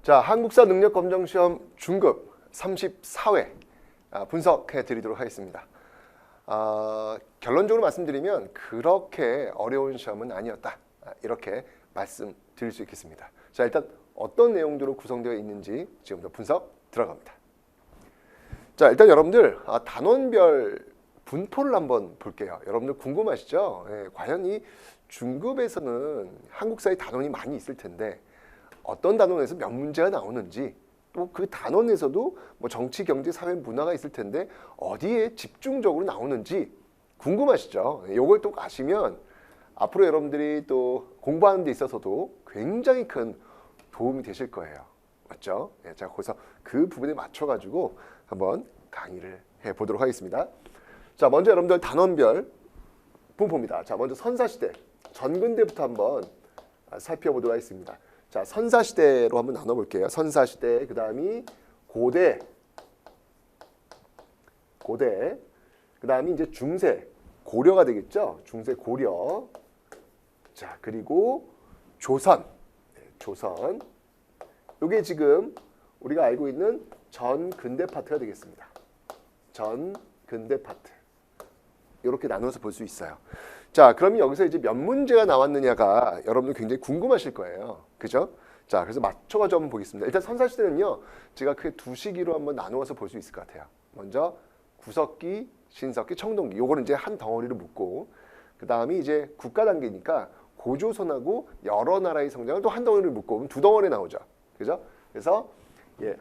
자, 한국사 능력검정시험 중급 34회 분석해 드리도록 하겠습니다. 결론적으로 말씀드리면 그렇게 어려운 시험은 아니었다. 이렇게 말씀드릴 수 있겠습니다. 자, 일단 어떤 내용들로 구성되어 있는지 지금부터 분석 들어갑니다. 자, 일단 여러분들 단원별 분포를 한번 볼게요. 여러분들 궁금하시죠? 과연 이 중급에서는 한국사의 단원이 많이 있을 텐데 어떤 단원에서 몇 문제가 나오는지, 또 그 단원에서도 뭐 정치, 경제, 사회, 문화가 있을 텐데 어디에 집중적으로 나오는지 궁금하시죠? 이걸 또 아시면 앞으로 여러분들이 또 공부하는 데 있어서도 굉장히 큰 도움이 되실 거예요. 맞죠? 자, 그래서 그 부분에 맞춰가지고 한번 강의를 해보도록 하겠습니다. 자, 먼저 여러분들 단원별 분포입니다. 자, 먼저 선사시대, 전근대부터 한번 살펴보도록 하겠습니다. 자, 선사시대로 한번 나눠볼게요. 선사시대, 그 다음이 고대, 그 다음이 이제 중세, 고려가 되겠죠? 중세, 고려. 자, 그리고 조선, 조선. 이게 지금 우리가 알고 있는 전근대 파트가 되겠습니다. 전근대 파트. 이렇게 나눠서 볼 수 있어요. 자, 그러면 여기서 이제 몇 문제가 나왔느냐가 여러분들 굉장히 궁금하실 거예요. 그죠? 자, 그래서 맞춰가지고 한번 보겠습니다. 일단 선사시대는요, 제가 크게 두 시기로 한번 나누어서 볼 수 있을 것 같아요. 먼저 구석기, 신석기, 청동기. 요거는 이제 한 덩어리로 묶고, 그 다음이 이제 국가 단계니까 고조선하고 여러 나라의 성장을 또 한 덩어리로 묶고 오면 두 덩어리 나오죠. 그죠? 그래서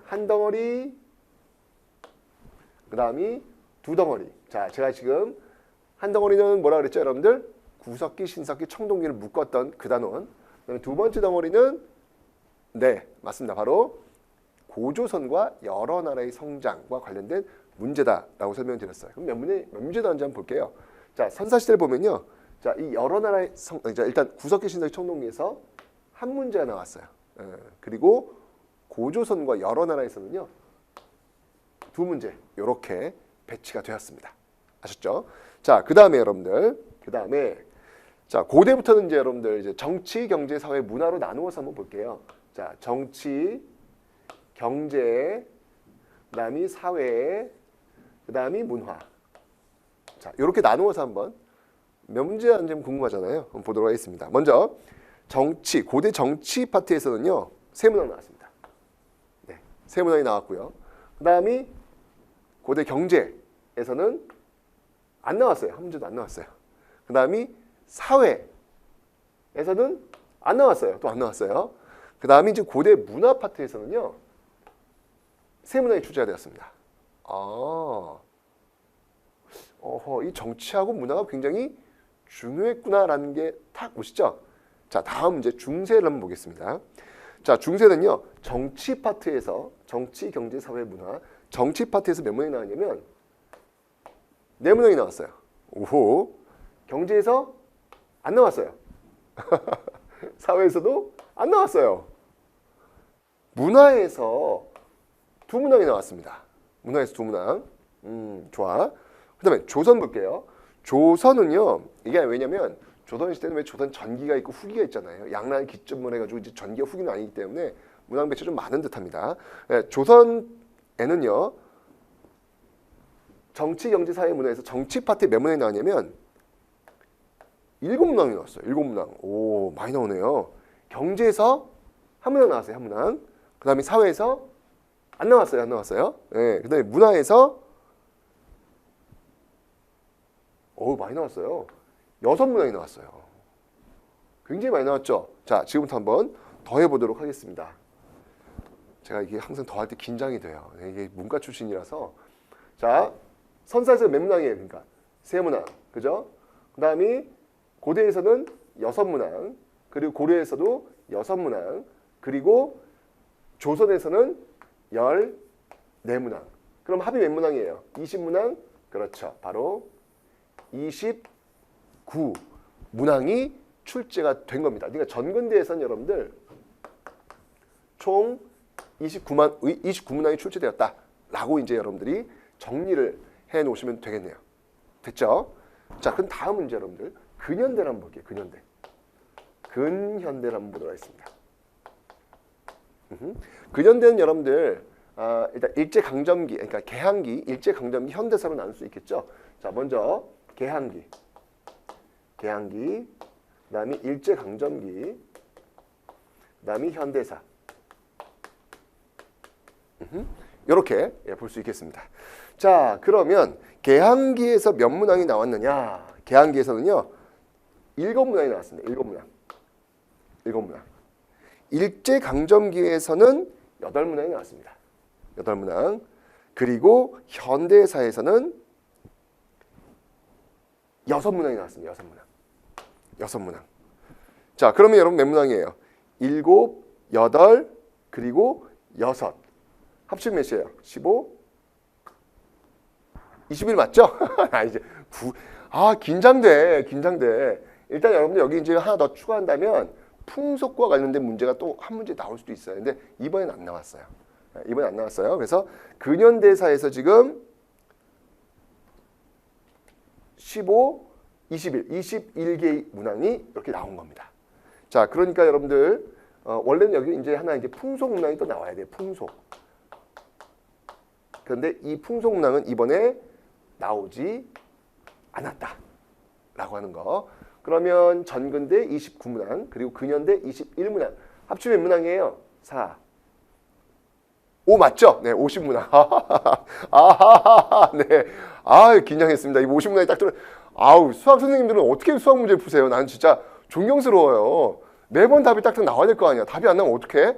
한 덩어리, 그 다음이 두 덩어리. 자, 제가 지금 한 덩어리는 뭐라 그랬죠, 여러분들? 구석기, 신석기, 청동기를 묶었던 그 단원. 그다음에 두 번째 덩어리는 맞습니다. 바로 고조선과 여러 나라의 성장과 관련된 문제다라고 설명드렸어요. 그럼 몇 문제 나왔는지 한번 볼게요. 자, 선사시대를 보면요. 자, 이 여러 나라의 일단 구석기, 신석기, 청동기에서 한 문제가 나왔어요. 그리고 고조선과 여러 나라에서는요, 두 문제 이렇게 배치가 되었습니다. 아셨죠? 자, 그 다음에 여러분들, 자, 고대부터는 이제 여러분들 이제 정치, 경제, 사회, 문화로 나누어서 한번 볼게요. 자, 정치, 경제, 그다음이 사회, 그다음이 문화. 자, 이렇게 나누어서 한번 몇 문제 하는지 궁금하잖아요. 한번 보도록 하겠습니다. 먼저 정치, 고대 정치 파트에서는요, 세 문항 나왔습니다. 네, 세 문항이 나왔고요. 그다음이 고대 경제에서는 안 나왔어요. 한 문제도 안 나왔어요. 그 다음이 사회에서는 안 나왔어요. 또 안 나왔어요. 그 다음이 이제 고대 문화 파트에서는요, 세 문항이 출제가 되었습니다. 이 정치하고 문화가 굉장히 중요했구나라는 게 탁 보시죠. 자, 다음 이제 중세를 한번 보겠습니다. 자, 중세는요, 정치 파트에서 정치, 경제, 사회, 문화. 정치 파트에서 몇 문항이 나왔냐면 네 문항이 나왔어요. 오호. 경제에서 안 나왔어요. 사회에서도 안 나왔어요. 문화에서 두 문항이 나왔습니다. 문화에서 두 문항. 좋아. 그 다음에 조선 볼게요. 조선은요, 이게 왜냐면 조선 시대는 왜 조선 전기가 있고 후기가 있잖아요. 양날 기점을 해가지고 이제 전기가 후기는 아니기 때문에 문항 배치 좀 많은 듯합니다. 조선에는요, 정치, 경제, 사회, 문화에서 정치 파트에 몇 문항이 나왔냐면 7문항이 나왔어요. 7문항. 오, 많이 나오네요. 경제에서 한 문항 나왔어요. 한 문항. 그 다음에 사회에서 안 나왔어요. 안 나왔어요. 네, 그 다음에 문화에서 많이 나왔어요. 6문항이 나왔어요. 굉장히 많이 나왔죠. 자, 지금부터 한번 더 해보도록 하겠습니다. 제가 이게 항상 더 할 때 긴장이 돼요. 이게 문과 출신이라서. 자, 선사에서 몇 문항이에요? 그러니까 세 문항, 그죠? 그다음이 고대에서는 6문항, 그리고 고려에서도 6문항, 그리고 조선에서는 14문항. 그럼 합이 몇 문항이에요? 20문항? 그렇죠. 바로 29문항이 출제가 된 겁니다. 그러니까 전근대에서는 여러분들 총 29문항이 출제되었다라고 이제 여러분들이 정리를 해 놓으시면 되겠네요. 됐죠? 자, 그럼 다음 문제 여러분들 근현대를 한번 볼게요. 근현대를 한번 보도록 하겠습니다. 근현대는 여러분들 일단 일제강점기, 그러니까 개항기, 일제강점기, 현대사로 나눌 수 있겠죠. 자, 먼저 개항기, 그다음에 일제강점기, 그다음에 현대사. 이렇게 볼 수 있겠습니다. 자, 그러면 개항기에서 몇 문항이 나왔느냐? 개항기에서는요 7문항이 나왔습니다. 7문항. 일제강점기에서는 8문항이 나왔습니다. 8문항. 그리고 현대사에서는 6문항이 나왔습니다. 6문항. 자, 그러면 여러분 몇 문항이에요? 7, 8, 그리고 6. 합치면 몇이에요? 15, 21 맞죠? 이제 긴장돼. 일단 여러분들 여기 이제 하나 더 추가한다면 풍속과 관련된 문제가 또 한 문제 나올 수도 있어요. 근데 이번엔 안 나왔어요. 그래서 근현대사에서 지금 15, 21, 21개의 문항이 이렇게 나온 겁니다. 자, 그러니까 여러분들 원래는 여기 이제 하나 이제 풍속 문항이 또 나와야 돼요. 풍속. 그런데 이 풍속 문항은 이번에 나오지 않았다라고 하는 거. 그러면 전근대 29문항, 그리고 근현대 21문항. 합치면 몇 문항이에요? 4. 5 맞죠? 네, 50문항. 네. 긴장했습니다. 이 50문항이 딱 들어. 수학 선생님들은 어떻게 수학 문제를 푸세요? 나는 진짜 존경스러워요. 매번 답이 딱딱 나와야 될 거 아니야. 답이 안 나오면 어떡해?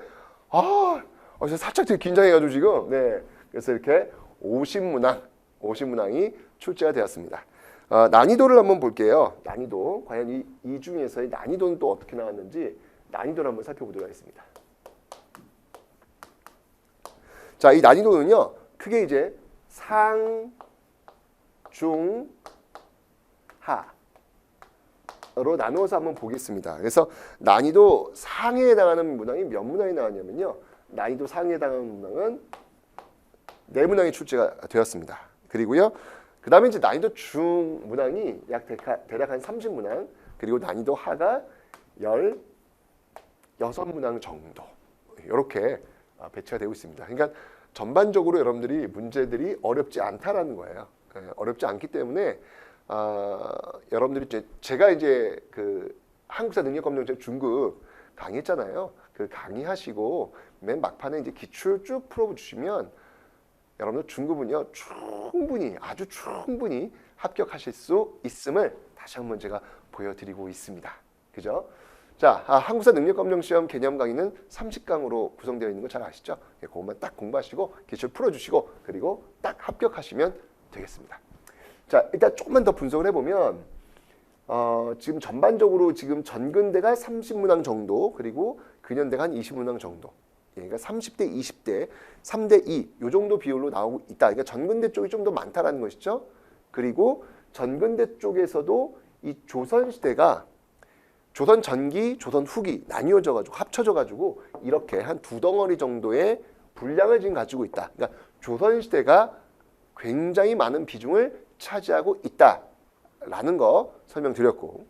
진짜 살짝 되게 긴장해가지고 지금. 네. 그래서 이렇게 50문항이 출제가 되었습니다. 난이도를 한번 볼게요. 난이도. 과연 이 중에서의 난이도는 또 어떻게 나왔는지 난이도를 한번 살펴보도록 하겠습니다. 자, 이 난이도는요. 크게 이제 상, 중, 하로 나누어서 한번 보겠습니다. 그래서 난이도 상에 해당하는 문항이 몇 문항이 나왔냐면요. 난이도 상에 해당하는 문항은 4문항이 출제가 되었습니다. 그리고요. 그 다음에 이제 난이도 중 문항이 대략 한 30문항, 그리고 난이도 하가 16문항 정도 이렇게 배치가 되고 있습니다. 그러니까 전반적으로 여러분들이 문제들이 어렵지 않다라는 거예요. 어렵지 않기 때문에 여러분들이 제가 이제 그 한국사 능력검정책 중급 강의했잖아요. 그 강의하시고 맨 막판에 이제 기출 쭉 풀어주시면 여러분들 중급은요 아주 충분히 합격하실 수 있음을 다시 한번 제가 보여드리고 있습니다. 그죠? 자, 한국사 능력검정시험 개념 강의는 30강으로 구성되어 있는 거 잘 아시죠? 그것만 딱 공부하시고 기출 풀어주시고 그리고 딱 합격하시면 되겠습니다. 자, 일단 조금만 더 분석을 해보면 지금 전반적으로 지금 전근대가 30문항 정도, 그리고 근현대가 한 20문항 정도. 그러니까 30대 20대 3대 2 요 정도 비율로 나오고 있다. 그러니까 전근대 쪽이 좀 더 많다라는 것이죠. 그리고 전근대 쪽에서도 이 조선시대가 조선 전기, 조선 후기 나뉘어져 가지고 합쳐져 가지고 이렇게 한 2덩어리 정도의 분량을 지금 가지고 있다. 그러니까 조선시대가 굉장히 많은 비중을 차지하고 있다라는 거 설명드렸고,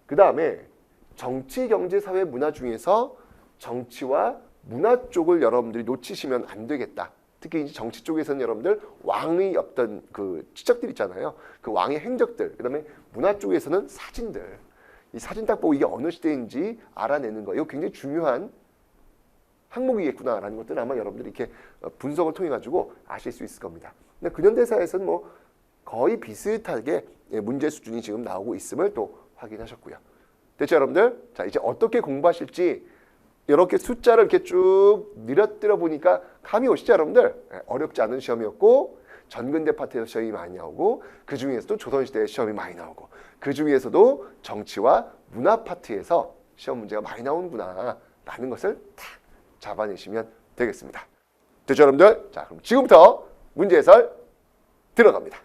그 다음에 정치, 경제, 사회, 문화 중에서 정치와 문화 쪽을 여러분들이 놓치시면 안 되겠다. 특히 이제 정치 쪽에서는 여러분들 왕의 어떤 그 치적들 있잖아요. 그 왕의 행적들. 그다음에 문화 쪽에서는 사진들. 이 사진 딱 보고 이게 어느 시대인지 알아내는 거. 이거 굉장히 중요한 항목이겠구나라는 것들은 아마 여러분들이 이렇게 분석을 통해 가지고 아실 수 있을 겁니다. 근데 근현대사에서는 뭐 거의 비슷하게 문제 수준이 지금 나오고 있음을 또 확인하셨고요. 됐죠, 여러분들? 자, 이제 어떻게 공부하실지 이렇게 숫자를 이렇게 쭉 늘어뜨려 보니까 감이 오시죠, 여러분들? 어렵지 않은 시험이었고 전근대 파트에서 시험이 많이 나오고 그 중에서도 조선시대 시험이 많이 나오고 그 중에서도 정치와 문화 파트에서 시험 문제가 많이 나오는구나 라는 것을 딱 잡아내시면 되겠습니다. 됐죠, 여러분들? 자, 그럼 지금부터 문제 해설 들어갑니다.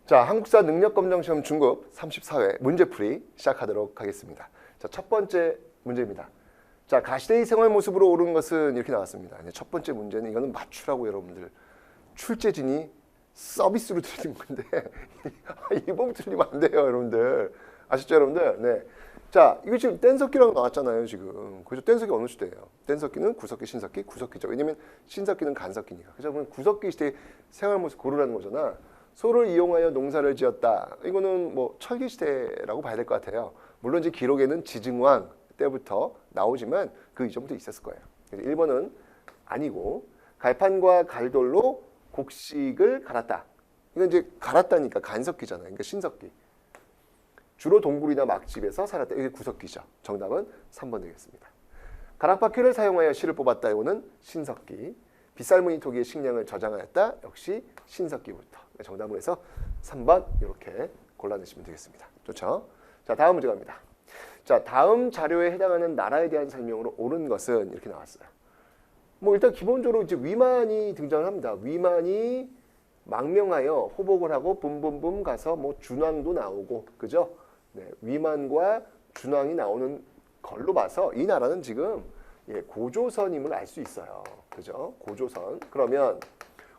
자, 한국사 능력검정시험 중급 34회 문제풀이 시작하도록 하겠습니다. 자, 첫 번째 문제입니다. 자, 가시대의 생활 모습으로 옳은 것은 이렇게 나왔습니다. 첫 번째 문제는 이거는 맞추라고 여러분들. 출제진이 서비스로 드리는 건데 이번 틀리면 안 돼요, 여러분들. 아시죠, 여러분들? 네. 자, 이거 지금 뗀석기라고 나왔잖아요, 지금. 그죠? 뗀석기 어느 시대예요? 뗀석기는 구석기, 신석기, 구석기죠. 왜냐면 신석기는 간석기니까. 그죠? 그럼 구석기 시대의 생활 모습 고르라는 거잖아. 소를 이용하여 농사를 지었다. 이거는 뭐 철기 시대라고 봐야 될 것 같아요. 물론 이제 기록에는 지증왕 때부터 나오지만 그 이전부터 있었을 거예요. 1번은 아니고 갈판과 갈돌로 곡식을 갈았다. 이건 이제 갈았다니까 간석기잖아요. 그러니까 신석기. 주로 동굴이나 막집에서 살았다. 이게 구석기죠. 정답은 3번 되겠습니다. 가락바퀴를 사용하여 실을 뽑았다. 이거는 신석기. 빗살무늬 토기의 식량을 저장하였다. 역시 신석기부터. 정답으로 해서 3번 이렇게 골라내시면 되겠습니다. 좋죠? 자, 다음 문제 갑니다. 자, 다음 자료에 해당하는 나라에 대한 설명으로 옳은 것은 이렇게 나왔어요. 뭐 일단 기본적으로 이제 위만이 등장을 합니다. 위만이 망명하여 호복을 하고 붐붐붐 가서 뭐 준왕도 나오고, 그죠? 네, 위만과 준왕이 나오는 걸로 봐서 이 나라는 지금 고조선임을 알 수 있어요. 그죠? 고조선. 그러면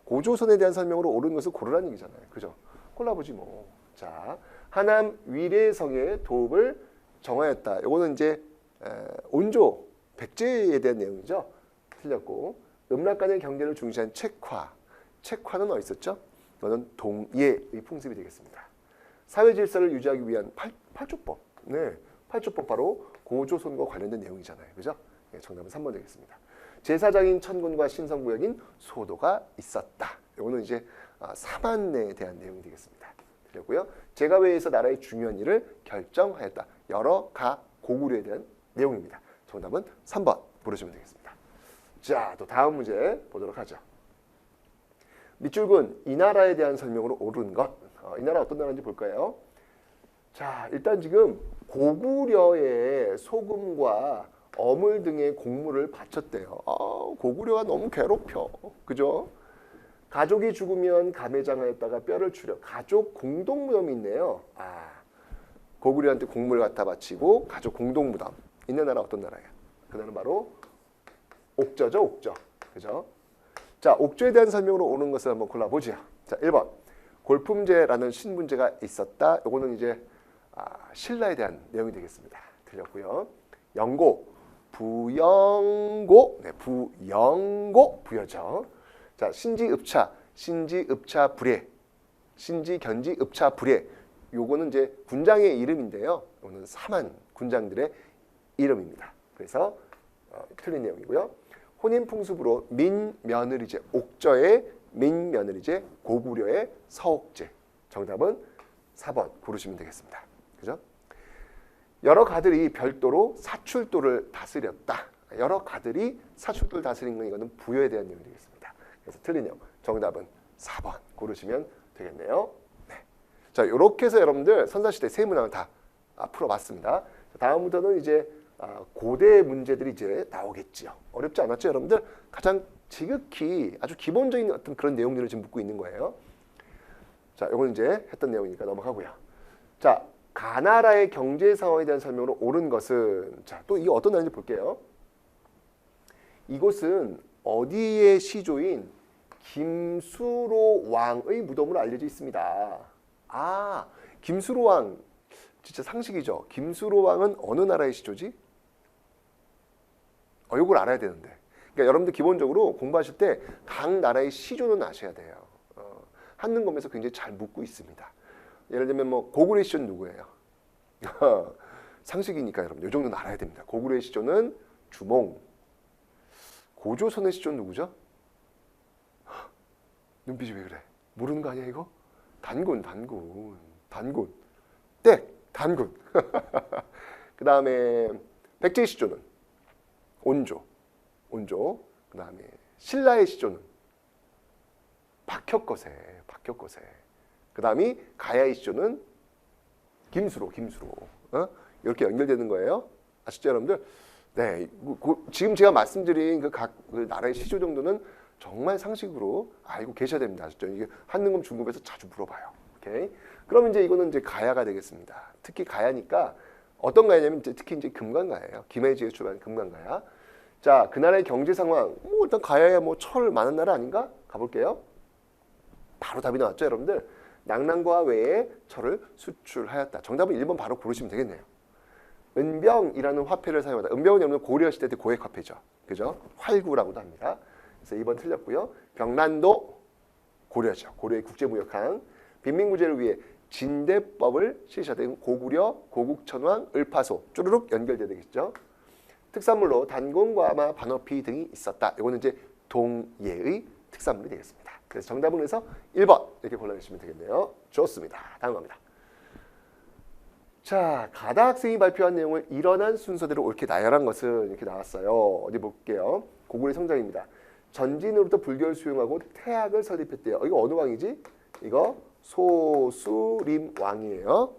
고조선에 대한 설명으로 옳은 것을 고르라는 얘기잖아요. 그죠? 골라보지 뭐. 자, 하남 위례성의 도읍을 정하였다. 이거는 이제 온조, 백제에 대한 내용이죠. 틀렸고, 음락간의 경제를 중시한 책화. 책화는 어디 있었죠? 이거는 동예의 풍습이 되겠습니다. 사회 질서를 유지하기 위한 팔조법. 네, 팔조법 바로 고조선과 관련된 내용이잖아요. 그죠? 네, 정답은 3번 되겠습니다. 제사장인 천군과 신성구역인 소도가 있었다. 이거는 이제 사만내에 대한 내용이 되겠습니다. 틀렸고요. 제가회에서 나라의 중요한 일을 결정하였다. 여러 가 고구려에 대한 내용입니다. 정답은 3번 물으시면 되겠습니다. 자, 또 다음 문제 보도록 하죠. 밑줄근 이 나라에 대한 설명으로 옳은 것. 이 나라 어떤 나라인지 볼까요? 자, 일단 지금 고구려의 소금과 어물 등의 곡물을 바쳤대요. 고구려가 너무 괴롭혀. 그죠? 가족이 죽으면 가매장하였다가 뼈를 추려. 가족 공동무덤이 있네요. 고구려한테 곡물 갖다 바치고 가족 공동무덤 있는 나라 어떤 나라예요? 그 나라는 바로 옥저죠, 옥저. 그죠? 자, 옥저에 대한 설명으로 오는 것을 한번 골라보죠. 자, 1번. 골품제라는 신분제가 있었다. 이거는 이제 신라에 대한 내용이 되겠습니다. 틀렸고요. 영고, 부영고, 네, 부영고, 부여죠. 자, 신지읍차, 신지읍차 불예, 신지견지읍차 불예. 요거는 이제 군장의 이름인데요. 이거는 사만 군장들의 이름입니다. 그래서 틀린 내용이고요. 혼인풍습으로 민며느리제, 옥저의 민며느리제, 고구려의 서옥제. 정답은 4번 고르시면 되겠습니다. 그죠? 여러 가들이 별도로 사출도를 다스렸다. 여러 가들이 사출도를 다스린 건 이거는 부여에 대한 내용이 되겠습니다. 그래서 틀린 내용. 정답은 4번 고르시면 되겠네요. 네. 자, 이렇게 해서 여러분들 선사시대 세 문항을 다 풀어봤습니다. 다음부터는 이제 고대 문제들이 이제 나오겠지요. 어렵지 않았죠, 여러분들? 가장 지극히 아주 기본적인 어떤 그런 내용들을 지금 묻고 있는 거예요. 자, 이건 이제 했던 내용이니까 넘어가고요. 자, 가나라의 경제 상황에 대한 설명으로 옳은 것은, 자, 또 이게 어떤 나라인지 볼게요. 이곳은 어디의 시조인 김수로 왕의 무덤으로 알려져 있습니다. 김수로 왕, 진짜 상식이죠. 김수로 왕은 어느 나라의 시조지? 이걸 알아야 되는데. 그러니까 여러분들 기본적으로 공부하실 때 각 나라의 시조는 아셔야 돼요. 한능검에서 굉장히 잘 묻고 있습니다. 예를 들면 뭐 고구려의 시조는 누구예요? 상식이니까 여러분 이 정도는 알아야 됩니다. 고구려의 시조는 주몽. 고조선의 시조는 누구죠? 눈빛이 왜 그래? 모르는 거 아니야 이거? 단군. 땡! 단군. 그 다음에 백제의 시조는 온조. 그 다음에 신라의 시조는 박혁거세. 그 다음이 가야이쇼는 김수로. 이렇게 연결되는 거예요. 아시죠, 여러분들? 네, 지금 제가 말씀드린 그 각 나라의 시조 정도는 정말 상식으로 알고 계셔야 됩니다. 아시죠? 이게 한능금 중급에서 자주 물어봐요. 오케이? 그럼 이제 이거는 이제 가야가 되겠습니다. 특히 가야니까 어떤 가야냐면 특히 이제 금관가야예요. 김해지에 출발한 금관가야. 자, 그 나라의 경제 상황, 뭐 일단 가야야 뭐 철 많은 나라 아닌가? 가볼게요. 바로 답이 나왔죠, 여러분들. 낙랑과 외에 철을 수출하였다. 정답은 1번 바로 고르시면 되겠네요. 은병이라는 화폐를 사용하다. 은병은 여러분 고려 시대 때 고액 화폐죠. 그죠? 활구라고도 합니다. 그래서 2번 틀렸고요. 병란도 고려죠. 고려의 국제무역항. 빈민구제를 위해 진대법을 실시하던 고구려, 고국천왕, 을파소 쭈루룩 연결돼야 되겠죠. 특산물로 단공과마, 반어피 등이 있었다. 이거는 이제 동예의 특산물이 되겠습니다. 그래서 정답은 그래서 1번 이렇게 골라내시면 되겠네요. 좋습니다. 다음 갑니다. 자, 가다 학생이 발표한 내용을 일어난 순서대로 옳게 나열한 것은 이렇게 나왔어요. 어디 볼게요. 고구려의 성장입니다. 전진으로부터 불교를 수용하고 태학을 설립했대요. 이거 어느 왕이지? 이거 소수림 왕이에요.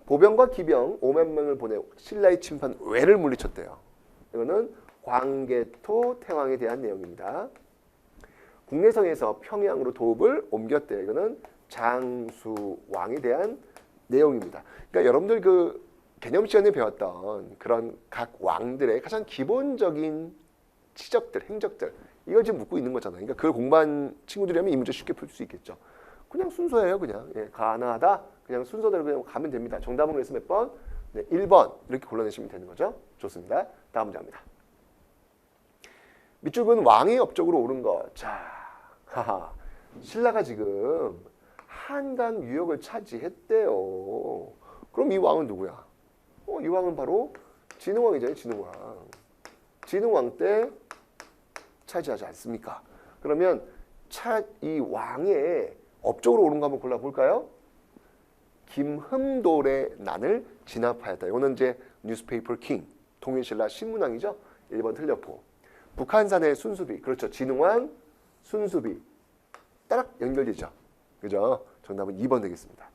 보병과 기병 5만 명을 보내 신라의 침판 외를 물리쳤대요. 이거는 광개토 태왕에 대한 내용입니다. 국내성에서 평양으로 도읍을 옮겼대요. 이거는 장수왕에 대한 내용입니다. 그러니까 여러분들 그 개념 시간에 배웠던 그런 각 왕들의 가장 기본적인 치적들, 행적들 이걸 지금 묻고 있는 거잖아요. 그러니까 그걸 공부한 친구들이라면 이 문제 쉽게 풀 수 있겠죠. 그냥 순서예요, 그냥. 예, 가나다 그냥 순서대로 그냥 가면 됩니다. 정답은 그래서 몇 번? 네, 1번 이렇게 골라내시면 되는 거죠. 좋습니다. 다음 문제입니다. 밑줄은 왕의 업적으로 오른 것. 자, 하하. 신라가 지금 한강 유역을 차지했대요. 그럼 이 왕은 누구야? 이 왕은 바로 진흥왕이잖아요. 진흥왕. 진흥왕 때 차지하지 않습니까? 그러면 이 왕의 업적으로 오른 거 한번 골라볼까요? 김흠돌의 난을 진압하였다. 이거는 이제 뉴스페이퍼 킹, 통일신라 신문왕이죠. 1번 틀렸고. 북한산의 순수비, 그렇죠. 진흥왕, 순수비 딱 연결되죠. 그죠? 정답은 2번 되겠습니다.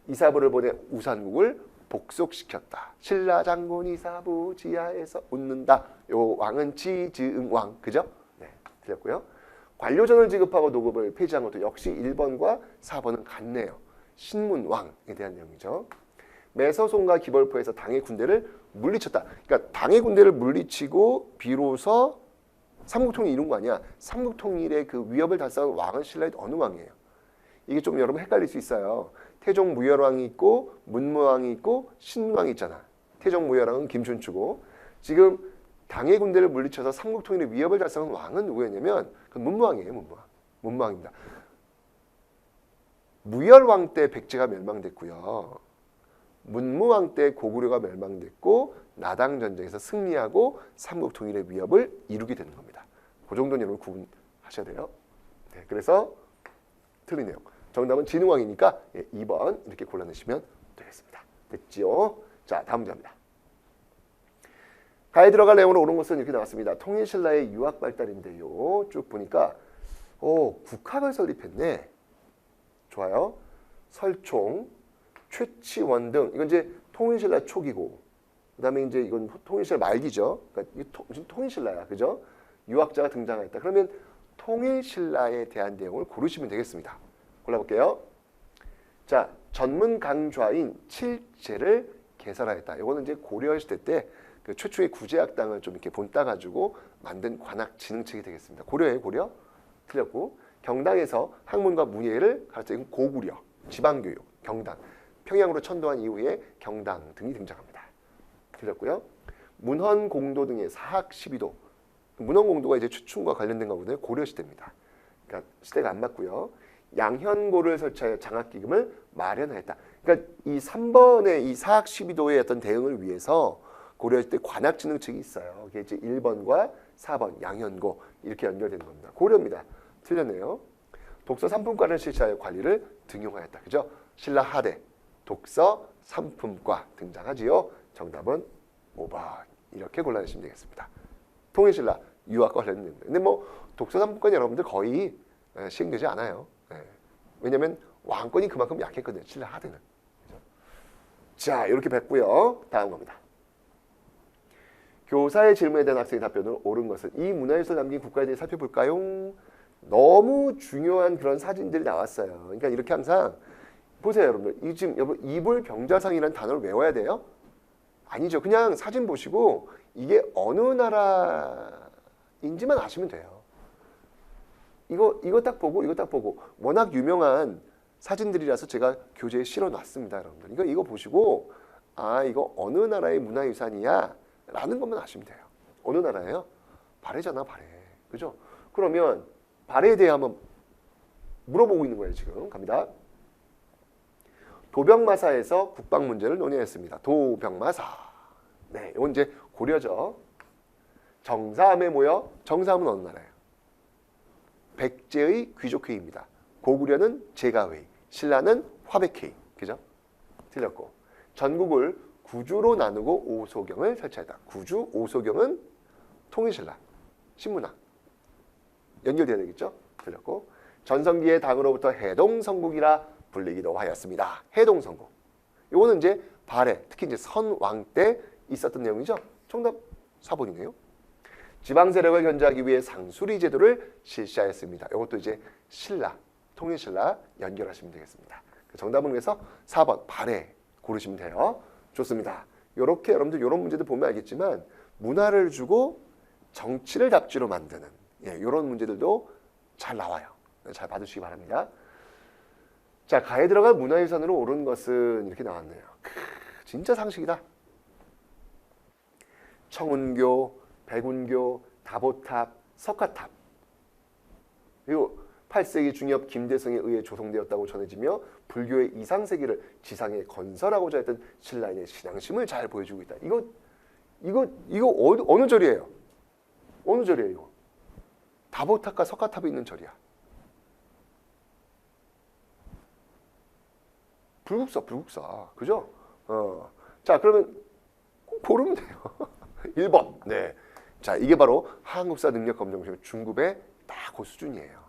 이사부를 보내 우산국을 복속시켰다. 신라 장군 이사부 지하에서 웃는다. 요 왕은 지즈응왕, 그죠? 네, 틀렸고요. 관료전을 지급하고 노급을 폐지한 것도 역시 1번과 4번은 같네요. 신문왕에 대한 내용이죠. 매서송과 기벌포에서 당의 군대를 물리쳤다. 그러니까 당의 군대를 물리치고 비로소 삼국통일 이룬 거 아니야. 삼국통일의 그 위협을 달성한 왕은 신라의 어느 왕이에요? 이게 좀 여러분 헷갈릴 수 있어요. 태종 무열왕이 있고 문무왕이 있고 신문왕이 있잖아. 태종 무열왕은 김춘추고 지금 당의 군대를 물리쳐서 삼국통일의 위협을 달성한 왕은 누구였냐면 그건 문무왕이에요. 문무왕입니다. 무열왕 때 백제가 멸망됐고요. 문무왕 때 고구려가 멸망됐고 나당전쟁에서 승리하고 삼국통일의 위협을 이루게 되는 겁니다. 그 정도는 여러분 구분하셔야 돼요. 네, 그래서 틀린 내용. 정답은 진흥왕이니까 2번 이렇게 골라내시면 되겠습니다. 됐지요? 자, 다음 문제입니다. 가에 들어갈 내용으로 옳은 것은 이렇게 나왔습니다. 통일신라의 유학 발달인데요. 쭉 보니까 국학을 설립했네. 좋아요. 설총, 최치원 등 이건 이제 통일신라 초기고 그다음에 이제 이건 통일신라 말기죠. 그러니까 통일신라야, 그죠? 유학자가 등장했다. 그러면 통일신라에 대한 내용을 고르시면 되겠습니다. 골라볼게요. 자, 전문 강좌인 칠제를 개설하였다. 이거는 이제 고려 시대 때 그 최초의 구제학당을 좀 이렇게 본따 가지고 만든 관학 진흥책이 되겠습니다. 고려예요, 고려? 틀렸고 경당에서 학문과 문예를 가르치는 고구려, 지방교육, 경당, 평양으로 천도한 이후에 경당 등이 등장합니다. 틀렸고요. 문헌공도 등의 사학 12도. 문헌공도가 이제 추춘과 관련된 거거든요. 고려 시대입니다. 그러니까 시대가 안 맞고요. 양현고를 설치하여 장학기금을 마련하였다. 그러니까 이 3번의 이 사학 12도의 어떤 대응을 위해서 고려 시대 관학진흥책이 있어요. 이게 이제 1번과 4번 양현고 이렇게 연결되는 겁니다. 고려입니다. 틀렸네요. 독서 상품과를 실시하여 관리를 등용하였다. 그죠? 신라 하대 독서 상품과 등장하지요. 정답은 5번 이렇게 골라내시면 되겠습니다. 통일신라 유학과 관련된. 근데 뭐 독서 상품권 여러분들 거의 시행되지 않아요. 왜냐하면 왕권이 그만큼 약했거든요. 신라 하대는. 자, 이렇게 뵙고요. 다음 겁니다. 교사의 질문에 대한 학생의 답변으로 옳은 것은 이 문화유산을 남긴 국가에 대해 살펴볼까요? 너무 중요한 그런 사진들이 나왔어요. 그러니까 이렇게 항상 보세요, 여러분들. 지금 여러분 이불 병자상이라는 단어를 외워야 돼요? 아니죠. 그냥 사진 보시고 이게 어느 나라인지만 아시면 돼요. 이거 딱 보고 이거 딱 보고 워낙 유명한 사진들이라서 제가 교재에 실어놨습니다, 여러분들. 이거 보시고 아 이거 어느 나라의 문화유산이야? 라는 것만 아시면 돼요. 어느 나라예요? 발해잖아, 발해. 그죠? 그러면 발해에 대해 한번 물어보고 있는 거예요, 지금. 갑니다. 도병마사에서 국방 문제를 논의했습니다. 도병마사. 네, 이건 이제 고려죠. 정사함에 모여, 정사함은 어느 나라예요? 백제의 귀족회의입니다. 고구려는 제가회의, 신라는 화백회의. 그죠? 틀렸고. 전국을 구주로 나누고 오소경을 설치하다. 구주, 오소경은 통일신라, 신문학. 연결돼야 되겠죠? 틀렸고. 전성기의 당으로부터 해동성국이라 불리기도 하였습니다. 해동성국. 이거는 이제 발해, 특히 이제 선왕 때 있었던 내용이죠. 정답 4번이네요. 지방 세력을 견제하기 위해 상수리 제도를 실시하였습니다. 이것도 이제 신라, 통일신라 연결하시면 되겠습니다. 정답은 그래서 4번 발해 고르시면 돼요. 좋습니다. 이렇게 여러분들 이런 문제들 보면 알겠지만 문화를 주고 정치를 답지로 만드는 이런 문제들도 잘 나와요. 잘 받으시기 바랍니다. 자, 가에 들어간 문화유산으로 옳은 것은 이렇게 나왔네요. 진짜 상식이다. 청운교, 백운교, 다보탑, 석가탑. 그리고 8세기 중엽 김대성에 의해 조성되었다고 전해지며 불교의 이상세계를 지상에 건설하고자 했던 신라인의 신앙심을 잘 보여주고 있다. 이거 어느 절이에요? 어느 절이에요? 이거? 다보탑과 석가탑이 있는 절이야. 불국사. 그죠? 자, 그러면 고르면 돼요. 1번. 네. 자, 이게 바로 한국사 능력검정시험 중급의 딱 그 수준이에요.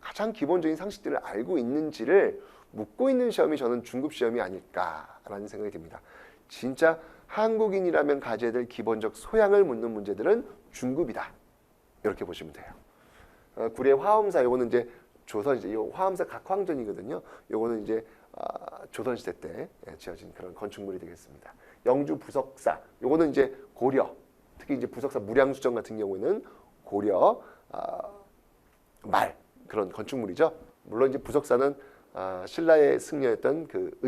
가장 기본적인 상식들을 알고 있는지를 묻고 있는 시험이 저는 중급 시험이 아닐까라는 생각이 듭니다. 진짜 한국인이라면 가져야 될 기본적 소양을 묻는 문제들은 중급이다. 이렇게 보시면 돼요. 구례 화엄사, 요거는 이제 조선시대, 이 화엄사 각황전이거든요. 요거는 이제 조선시대 때 지어진 그런 건축물이 되겠습니다. 영주 부석사, 요거는 이제 고려, 특히 이제 부석사 무량수정 같은 경우에는 고려 말 그런 건축물이죠. 물론 이제 부석사는 신라의 승려였던 그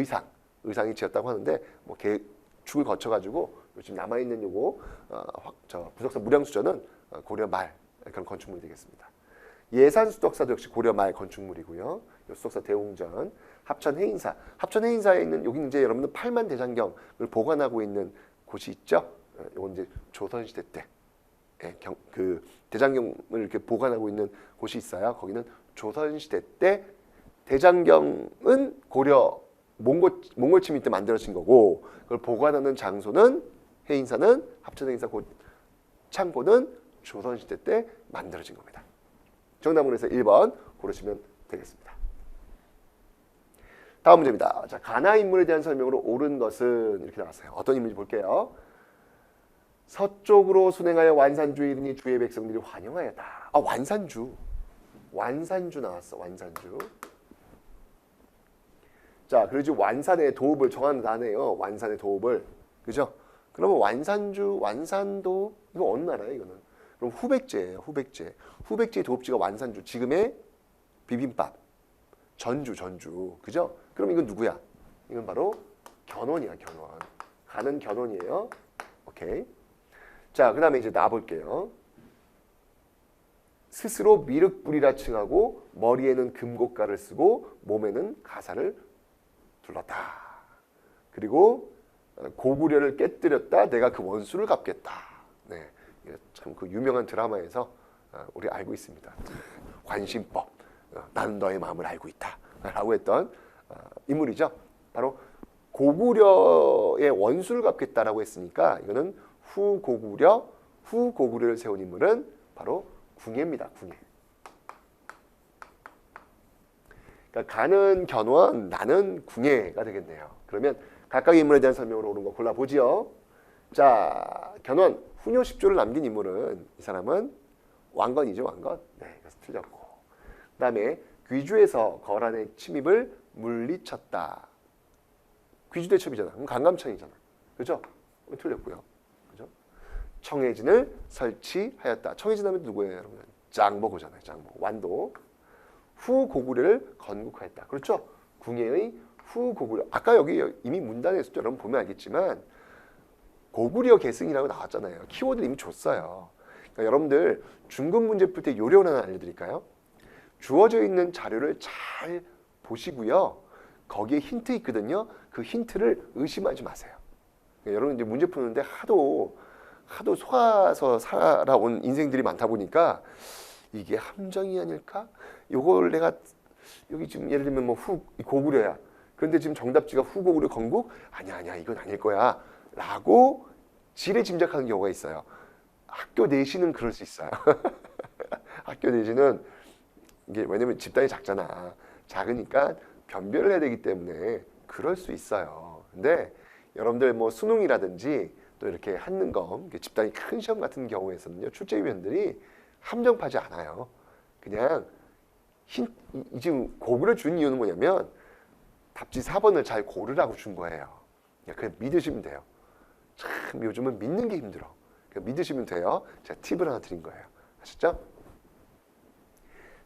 의상이 지었다고 하는데 뭐 개축을 거쳐가지고 요즘 남아 있는 요거 저 부석사 무량수전은 고려 말 그런 건축물이 되겠습니다. 예산수덕사도 역시 고려 말 건축물이고요. 수덕사 대웅전, 합천해인사. 합천해인사에 있는 여기 이제 여러분들 8만 대장경을 보관하고 있는 곳이 있죠. 이건 이제 조선시대 때 그 대장경을 이렇게 보관하고 있는 곳이 있어요. 거기는 조선시대 때 대장경은 고려 몽골 침입 때 만들어진 거고 그걸 보관하는 장소는 해인사는 합천해인사 창고는 조선시대 때 만들어진 겁니다. 정답은 그래서 1번 고르시면 되겠습니다. 다음 문제입니다. 자, 가나 인물에 대한 설명으로 옳은 것은 이렇게 나왔어요. 어떤 인물인지 볼게요. 서쪽으로 순행하여 완산주에 이르니 주의 백성들이 환영하였다. 완산주 나왔어. 완산주. 자, 그리고 완산의 도읍을 정하는 단어예요. 완산의 도읍을. 그죠? 그러면 완산도 이거 어느 나라예요, 이거는? 그럼 후백제예요. 후백제의 도읍지가 완산주. 지금의 비빔밥. 전주. 그죠? 그럼 이건 누구야? 이건 바로 견훤이야, 견훤. 가는 견훤이에요. 오케이. 자, 그 다음에 이제 나볼게요. 스스로 미륵불이라 칭하고 머리에는 금고가를 쓰고 몸에는 가사를 둘렀다. 그리고 고구려를 깨뜨렸다. 내가 그 원수를 갚겠다. 네, 참 그 유명한 드라마에서 우리 알고 있습니다. 관심법. 나는 너의 마음을 알고 있다. 라고 했던 인물이죠. 바로 고구려의 원수를 갚겠다라고 했으니까 이거는 후고구려를 세운 인물은 바로 궁예입니다. 궁예. 그러니까 가는 견원, 나는 궁예가 되겠네요. 그러면 각각 인물에 대한 설명으로 옳은 거 골라보지요. 자, 견원, 후뇨 10조를 남긴 인물은 이 사람은 왕건이죠, 왕건. 네, 그래서 틀렸고. 그 다음에 귀주에서 거란의 침입을 물리쳤다. 귀주 대첩이잖아. 그럼 강감천이잖아. 그죠? 틀렸고요. 그죠? 청해진을 설치하였다. 청해진 하면 누구예요, 여러분? 장보고잖아요. 장보. 완도. 후고구려를 건국하였다. 그렇죠? 궁예의 후고구려. 아까 여기 이미 문단에서 여러분 보면 알겠지만 고구려 계승이라고 나왔잖아요. 키워드를 이미 줬어요. 그러니까 여러분들 중급 문제 풀 때 요령 하나 알려드릴까요? 주어져 있는 자료를 잘 보시고요. 거기에 힌트 있거든요. 그 힌트를 의심하지 마세요. 그러니까 여러분 이제 문제 푸는데 하도 속아서 살아온 인생들이 많다 보니까 이게 함정이 아닐까? 요걸 내가 여기 지금 예를 들면 뭐 고구려야. 그런데 지금 정답지가 후고구려 건국? 아니야 이건 아닐 거야. 라고 지레 짐작하는 경우가 있어요. 학교 내신은 그럴 수 있어요. 학교 내신은 이게 왜냐면 집단이 작잖아. 작으니까 변별을 해야 되기 때문에 그럴 수 있어요. 근데 여러분들 뭐 수능이라든지 또 이렇게 한능검 집단이 큰 시험 같은 경우에서는요, 출제위원들이 함정파지 않아요. 그냥 지금 고구려 준 이유는 뭐냐면 답지 4번을 잘 고르라고 준 거예요. 그냥 믿으시면 돼요. 참 요즘은 믿는 게 힘들어. 그냥 믿으시면 돼요. 제가 팁을 하나 드린 거예요. 아셨죠?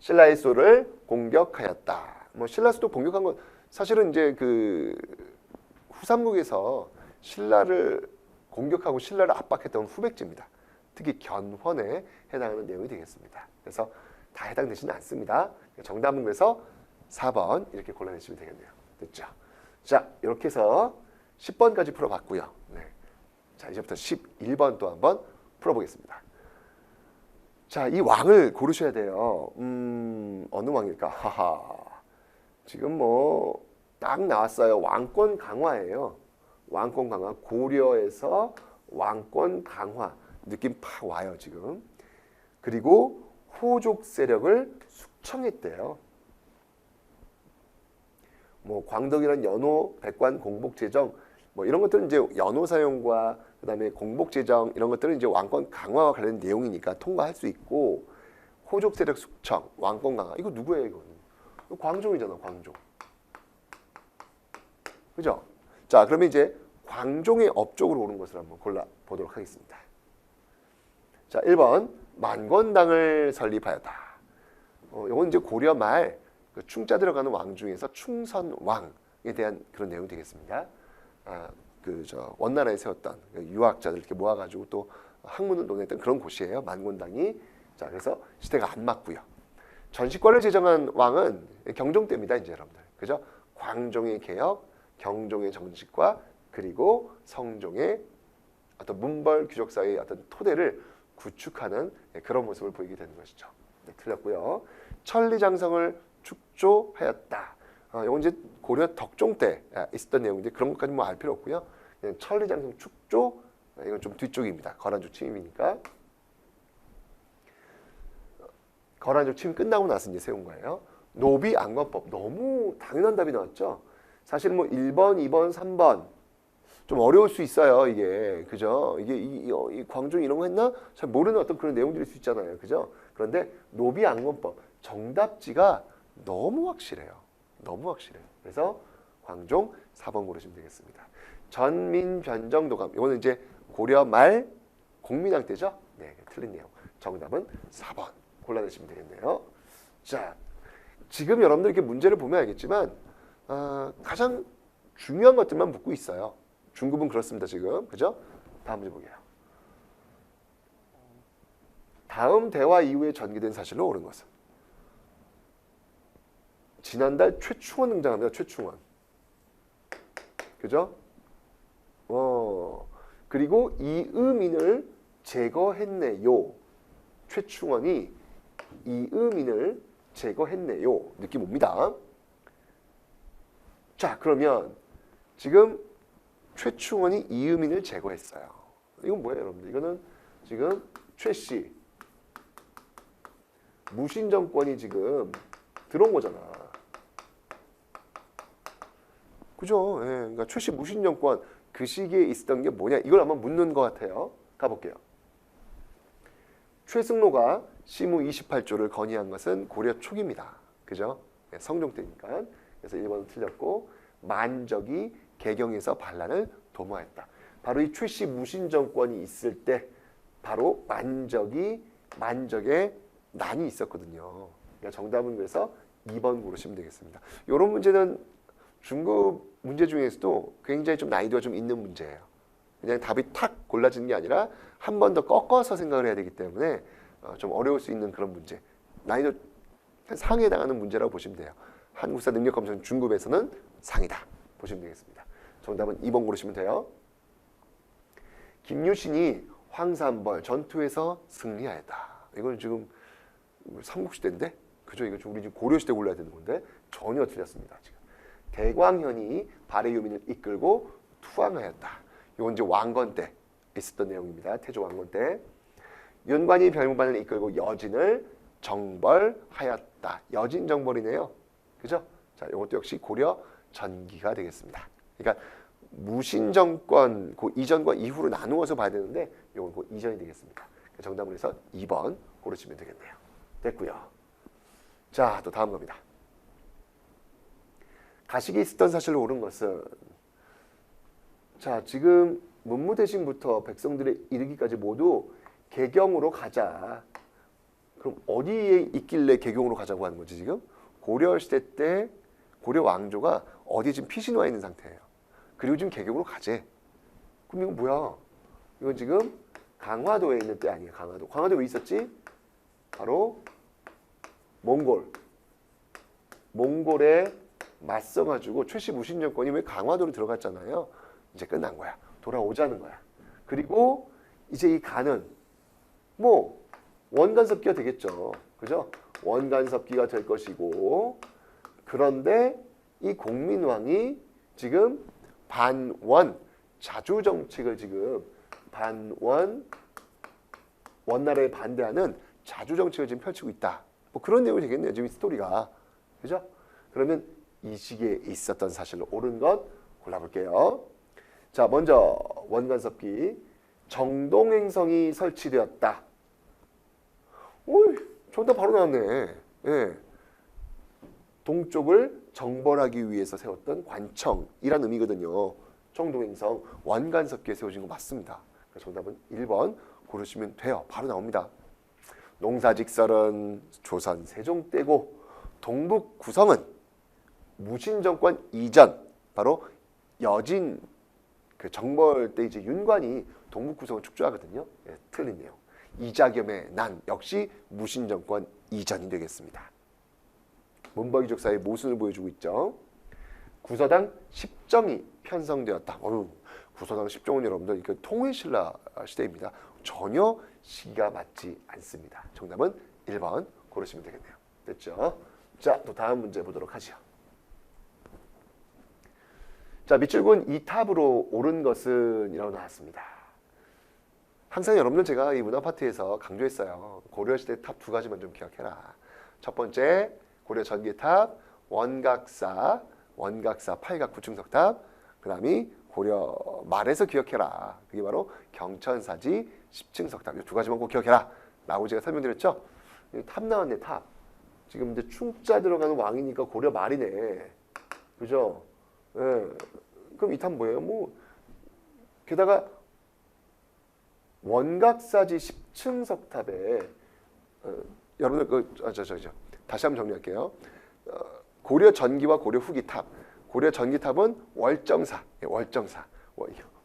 신라의 수를 공격하였다. 뭐 신라 수도 공격한 건 사실은 이제 그 후삼국에서 신라를 공격하고 신라를 압박했던 후백제입니다. 특히 견훤에 해당하는 내용이 되겠습니다. 그래서 다 해당되지는 않습니다. 정답은 그래서 4번 이렇게 골라내시면 되겠네요. 됐죠? 자, 이렇게 해서 10번까지 풀어봤고요. 네. 자, 이제부터 11번 또 한번 풀어보겠습니다. 자, 이 왕을 고르셔야 돼요. 어느 왕일까? 하하. 지금 뭐 딱 나왔어요. 왕권 강화예요. 왕권 강화. 고려에서 왕권 강화. 느낌 팍 와요, 지금. 그리고 호족 세력을 숙청했대요. 뭐 광덕이란 연호, 백관, 공복 제정 뭐 이런 것들은 이제 연호 사용과 그다음에 공복 제정 이런 것들은 이제 왕권 강화와 관련된 내용이니까 통과할 수 있고, 호족 세력 숙청, 왕권 강화 이거 누구예요, 이거는? 이거 광종이잖아, 광종. 그죠? 자, 그러면 이제 광종의 업적으로 오는 것을 한번 골라 보도록 하겠습니다. 자, 1번 만권당을 설립하였다. 이건 이제 고려 말 그 충자 들어가는 왕 중에서 충선왕에 대한 그런 내용이 되겠습니다. 원나라에 세웠던 유학자들 이렇게 모아가지고 또 학문을 논했던 그런 곳이에요. 만권당이. 자, 그래서 시대가 안 맞고요. 전시권을 제정한 왕은 경종 때입니다, 이제 여러분들. 그죠? 광종의 개혁, 경종의 정치과, 그리고 성종의 어떤 문벌 귀족 사회의 어떤 토대를 구축하는 그런 모습을 보이게 되는 것이죠. 네, 틀렸고요. 천리장성을 축조하였다. 이건 이제 고려 덕종 때 있었던 내용인데 그런 것까지 뭐 알 필요 없고요. 그냥 천리장성 축조, 이건 좀 뒤쪽입니다. 거란족 침입이니까. 거란족 침입 끝나고 나서 이제 세운 거예요. 노비 안건법. 너무 당연한 답이 나왔죠. 사실 뭐 1번, 2번, 3번 좀 어려울 수 있어요, 이게. 그죠? 이게 이 광종 이런 거 했나? 잘 모르는 어떤 그런 내용들일 수 있잖아요. 그죠? 그런데 노비 안건법 정답지가 너무 확실해요. 너무 확실해요. 그래서 광종 4번 고르시면 되겠습니다. 전민변정도감. 이거는 이제 고려 말 공민왕 때죠? 네, 틀린 내용. 정답은 4번 골라내시면 되겠네요. 자, 지금 여러분들 이렇게 문제를 보면 알겠지만 가장 중요한 것들만 묻고 있어요. 중급은 그렇습니다, 지금. 그죠? 다음 문제 보게요. 다음 대화 이후에 전개된 사실로 옳은 것은? 지난달 최충원 등장합니다. 최충원. 그죠? 그리고 이의민을 제거했네요. 최충원이 이의민을 제거했네요. 느낌 옵니다. 자, 그러면 지금 최충원이 이의민을 제거했어요. 이건 뭐예요, 여러분들? 이거는 지금 최씨 무신 정권이 지금 들어온 거잖아. 그죠? 예, 그러니까 최씨 무신 정권 그 시기에 있었던 게 뭐냐 이걸 한번 묻는 것 같아요. 가볼게요. 최승로가 시무 28조를 건의한 것은 고려 초기입니다. 그죠? 예, 성종 때니까. 그래서 1번은 틀렸고 만적이 개경에서 반란을 도모하였다. 바로 이 최씨 무신 정권이 있을 때 바로 만적의 난이 있었거든요. 그러니까 정답은 그래서 2번 고르시면 되겠습니다. 이런 문제는 중급 문제 중에서도 굉장히 좀 난이도가 좀 있는 문제예요. 그냥 답이 탁 골라지는 게 아니라 한 번 더 꺾어서 생각을 해야 되기 때문에 좀 어려울 수 있는 그런 문제. 난이도 상에 해당하는 문제라고 보시면 돼요. 한국사 능력검정 중급에서는 상이다 보시면 되겠습니다. 정답은 2번 고르시면 돼요. 김유신이 황산벌 전투에서 승리하였다. 이건 지금 삼국시대인데, 그죠? 이거 우리 지금 고려시대 골라야 되는 건데 전혀 틀렸습니다. 지금 대광현이 발해 유민을 이끌고 투항하였다. 이건 이제 왕건 때 있었던 내용입니다. 태조 왕건 때 윤관이 별무반을 이끌고 여진을 정벌하였다. 여진 정벌이네요. 그죠? 자, 이것도 역시 고려 전기가 되겠습니다. 그러니까 무신 정권 그 이전과 이후로 나누어서 봐야 되는데 이건 그 이전이 되겠습니다. 정답은 그래서 2번 고르시면 되겠네요. 됐고요. 자, 또 다음 겁니다. 가식이 있었던 사실로 옳은 것은, 자, 지금 문무대신부터 백성들에 이르기까지 모두 개경으로 가자. 그럼 어디에 있길래 개경으로 가자고 하는 거지 지금? 고려시대 때 고려 왕조가 어디에 지금 피신와 있는 상태예요. 그리고 지금 개경으로 가재. 그럼 이건 뭐야? 이건 지금 강화도에 있는 때 아니에요. 강화도. 강화도 왜 있었지? 바로 몽골에 맞서가지고 최씨 무신 정권이 왜 강화도로 들어갔잖아요. 이제 끝난 거야. 돌아오자는 거야. 그리고 이제 이 간은 뭐 원간섭기가 되겠죠. 그죠? 원간섭기가 될 것이고, 그런데 이 공민왕이 지금 반원 자주 정책을 지금 원나라에 반대하는 자주 정책을 지금 펼치고 있다. 뭐 그런 내용이 되겠네요. 지금 이 스토리가. 그죠? 그러면 이 시기에 있었던 사실로 옳은 것 골라볼게요. 자, 먼저 원간섭기 정동행성이 설치되었다. 오이, 정답 바로 나왔네. 예. 동쪽을 정벌하기 위해서 세웠던 관청이란 의미거든요. 정동행성 원간섭기에 세워진 거 맞습니다. 정답은 1번 고르시면 돼요. 바로 나옵니다. 농사직설은 조선 세종 때고 동북 구성은 무신정권 이전, 바로 여진 그 정벌 때 이제 윤관이 동북 구성을 축조하거든요. 예, 틀린 내용. 이자겸의 난 역시 무신정권 이전이 되겠습니다. 문벌기족사의 모순을 보여주고 있죠. 구서당 10정이 편성되었다. 구서당 10정은 여러분들 그 통일신라 시대입니다. 전혀 시기가 맞지 않습니다. 정답은 1번 고르시면 되겠네요. 됐죠? 자, 또 다음 문제 보도록 하죠. 자, 밑줄근 이 탑으로 옳은 것은 이라고 나왔습니다. 항상 여러분들 제가 이 문화파트에서 강조했어요. 고려시대 탑 두 가지만 좀 기억해라. 첫 번째 고려 전기탑, 원각사 팔각 구층석탑, 그 다음이 고려 말에서 기억해라. 그게 바로 경천사지 10층석탑. 이 두 가지만 꼭 기억해라 라고 제가 설명드렸죠. 탑 나왔네. 탑. 지금 이제 충자 들어가는 왕이니까 고려 말이네. 그죠? 예. 그럼 이 탑 뭐예요? 뭐 게다가 원각사지 10층석탑에 여러분들 다시 한번 정리할게요. 고려 전기와 고려 후기 탑. 고려 전기탑은 월정사,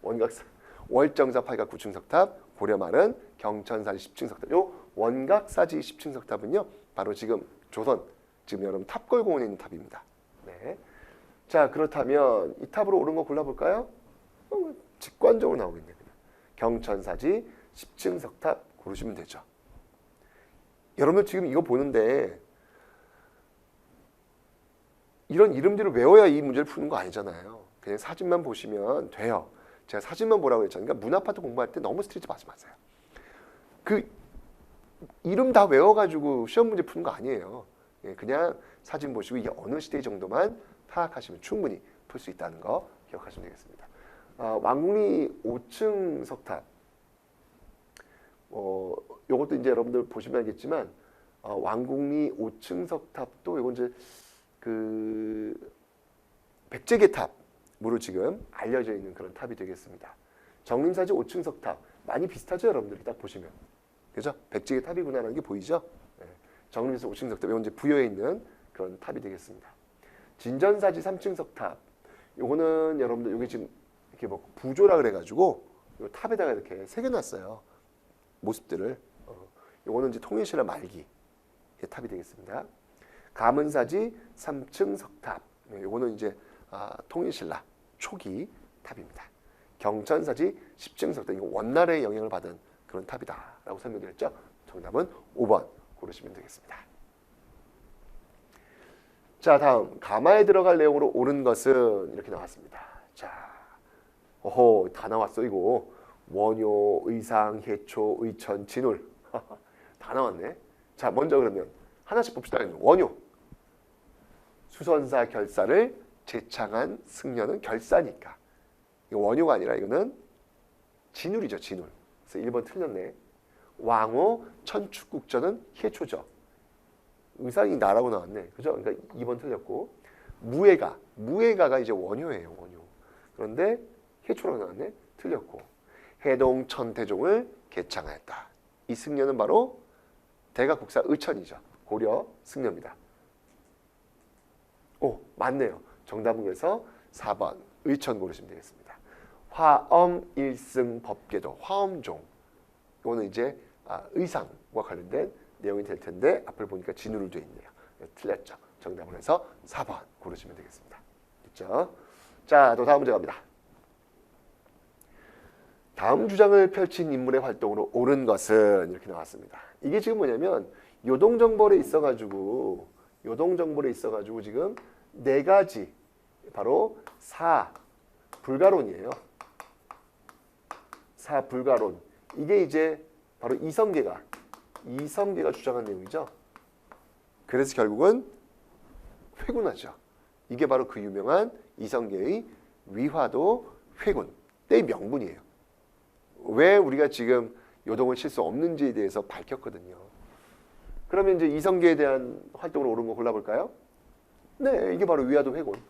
원각사, 월정사 팔각 구층석탑. 고려 말은 경천사지 10층석탑. 요 원각사지 10층석탑은요, 바로 지금 조선, 지금 여러분 탑골공원에 있는 탑입니다. 네. 자, 그렇다면 이 탑으로 옳은 거 골라볼까요? 직관적으로 나오겠네요. 경천사지 10층석탑 고르시면 되죠. 여러분 지금 이거 보는데 이런 이름들을 외워야 이 문제를 푸는 거 아니잖아요. 그냥 사진만 보시면 돼요. 제가 사진만 보라고 했잖아요. 그러니까 문화파트 공부할 때 너무 스트레스 받지 마세요. 그 이름 다 외워가지고 시험 문제 푸는 거 아니에요. 그냥 사진 보시고 이게 어느 시대 정도만 파악하시면 충분히 풀 수 있다는 거 기억하시면 되겠습니다. 왕궁리 5층 석탑. 요것도 이제 여러분들 보시면 알겠지만 왕궁리 5층 석탑도 이건 이제 그 백제계 탑으로 지금 알려져 있는 그런 탑이 되겠습니다. 정림사지 5층 석탑 많이 비슷하죠, 여러분들이 딱 보시면. 그죠? 백제계 탑이구나라는 게 보이죠? 네. 정림사 5층 석탑 이건 이제 부여에 있는 그런 탑이 되겠습니다. 진전사지 3층 석탑. 요거는 여러분들 여기 지금 이렇게 뭐 부조라 그래가지고 요 탑에다가 이렇게 새겨놨어요. 모습들을. 요거는 이제 통일신라 말기 탑이 되겠습니다. 가문사지 3층 석탑. 요거는 이제 통일신라 초기 탑입니다. 경천사지 10층 석탑. 이거 원나라의 영향을 받은 그런 탑이다라고 설명드렸죠. 정답은 5번 고르시면 되겠습니다. 자, 다음 가마에 들어갈 내용으로 옳은 것은 이렇게 나왔습니다. 자, 다 나왔어 이거. 원효, 의상, 해초, 의천, 진울 다 나왔네. 자, 먼저 그러면 하나씩 봅시다. 원효, 수선사 결사를 제창한 승려는 결사니까 이거 원효가 아니라 이거는 진울이죠. 진울. 그래서 1번 틀렸네. 왕호, 천축국전은 해초죠. 의상이 나라고 나왔네. 그죠? 그러니까 2번 틀렸고 무예가가 이제 원효예요. 원효. 그런데 해초라고 나왔네. 틀렸고 해동 천태종을 개창하였다. 이 승려는 바로 대각국사 의천이죠. 고려 승려입니다. 오, 맞네요. 정답은 그래서 4번 의천 고르시면 되겠습니다. 화엄 일승 법계도 화엄종. 이거는 이제 의상과 관련된 내용이 될 텐데 앞을 보니까 진우로 되어 있네요. 틀렸죠. 정답은 해서 4번 고르시면 되겠습니다. 됐죠? 자, 또 다음 문제 갑니다. 다음 주장을 펼친 인물의 활동으로 옳은 것은 이렇게 나왔습니다. 이게 지금 뭐냐면 요동정벌에 있어가지고 지금 4가지 바로 사불가론이에요. 사불가론. 이게 이제 바로 이성계가 주장한 내용이죠. 그래서 결국은 회군하죠. 이게 바로 그 유명한 이성계의 위화도 회군의 명분이에요. 왜 우리가 지금 요동을 칠 수 없는지에 대해서 밝혔거든요. 그러면 이제 이성계에 대한 활동으로 옳은 거 골라볼까요? 네, 이게 바로 위화도 회군.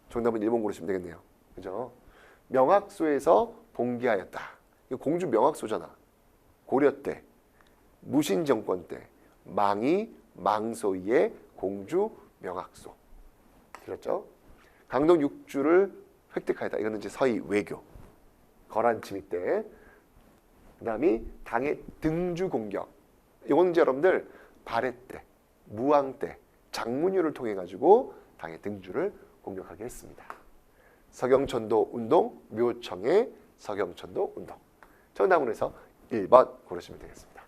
정답은 1번 고르시면 되겠네요. 그죠? 명학소에서 봉기하였다. 이거 공주 명학소잖아. 고려 때, 무신정권 때, 망소이의 공주 명학소. 들었죠? 강동 6주를 획득하였다. 이거는 이제 서희 외교. 거란 침입 때. 그 다음에 당의 등주 공격. 이거는 이제 여러분들 발해 때, 무왕 때, 장문유를 통해 가지고 당의 등주를 공격하게 했습니다. 서경천도 운동, 묘청의 서경천도 운동. 정답은 해서 1번 고르시면 되겠습니다.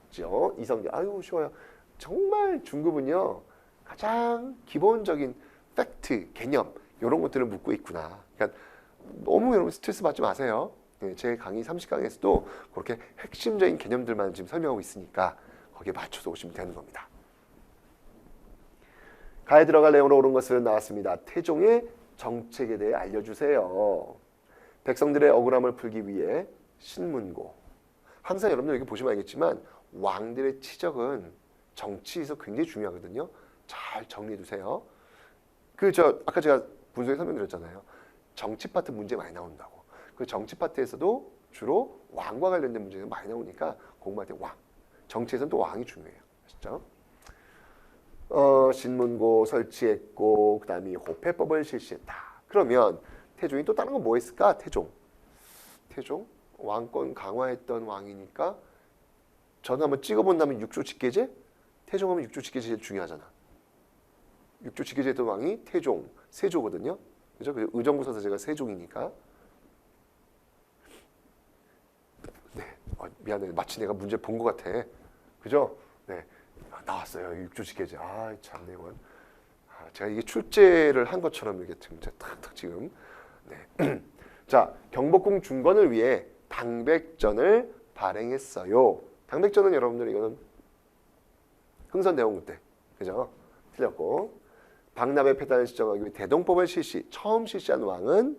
그죠? 이성계. 아유, 쉬워요. 정말 중급은요. 가장 기본적인 팩트, 개념 이런 것들을 묻고 있구나. 그러니까 너무 여러분 스트레스 받지 마세요. 제 강의 30강에서도 그렇게 핵심적인 개념들만 지금 설명하고 있으니까 거기에 맞춰서 오시면 되는 겁니다. 가에 들어갈 내용으로 옳은 것은 나왔습니다. 태종의 정책에 대해 알려주세요. 백성들의 억울함을 풀기 위해 신문고. 항상 여러분들 여기 보시면 알겠지만 왕들의 치적은 정치에서 굉장히 중요하거든요. 잘 정리해 두세요. 아까 제가 분석에 설명드렸잖아요. 정치 파트 문제 많이 나온다고. 그 정치 파트에서도 주로 왕과 관련된 문제가 많이 나오니까 공부할 때 왕. 정치에서는 또 왕이 중요해요. 아시죠? 신문고 설치했고 그 다음에 호패법을 실시했다. 그러면 태종이 또 다른 건 뭐 했을까? 태종 왕권 강화했던 왕이니까 저는 한번 찍어본다면 육조직계제? 태종하면 육조직계제 제일 중요하잖아. 육조직계제 했던 왕이 태종, 세조거든요. 그죠? 의정부사서 제가 세종이니까. 네, 미안해. 마치 내가 문제 본 것 같아. 그죠? 네, 나왔어요. 육조직계제. 참네 이건. 제가 이게 출제를 한 것처럼 이게 진짜 탁탁 지금. 네. 자, 경복궁 중건을 위해 당백전을 발행했어요. 당백전은 여러분들 이거는 흥선대원군 때, 그죠? 틀렸고. 박납의 폐단을 시정하기 위해 대동법을 처음 실시한 왕은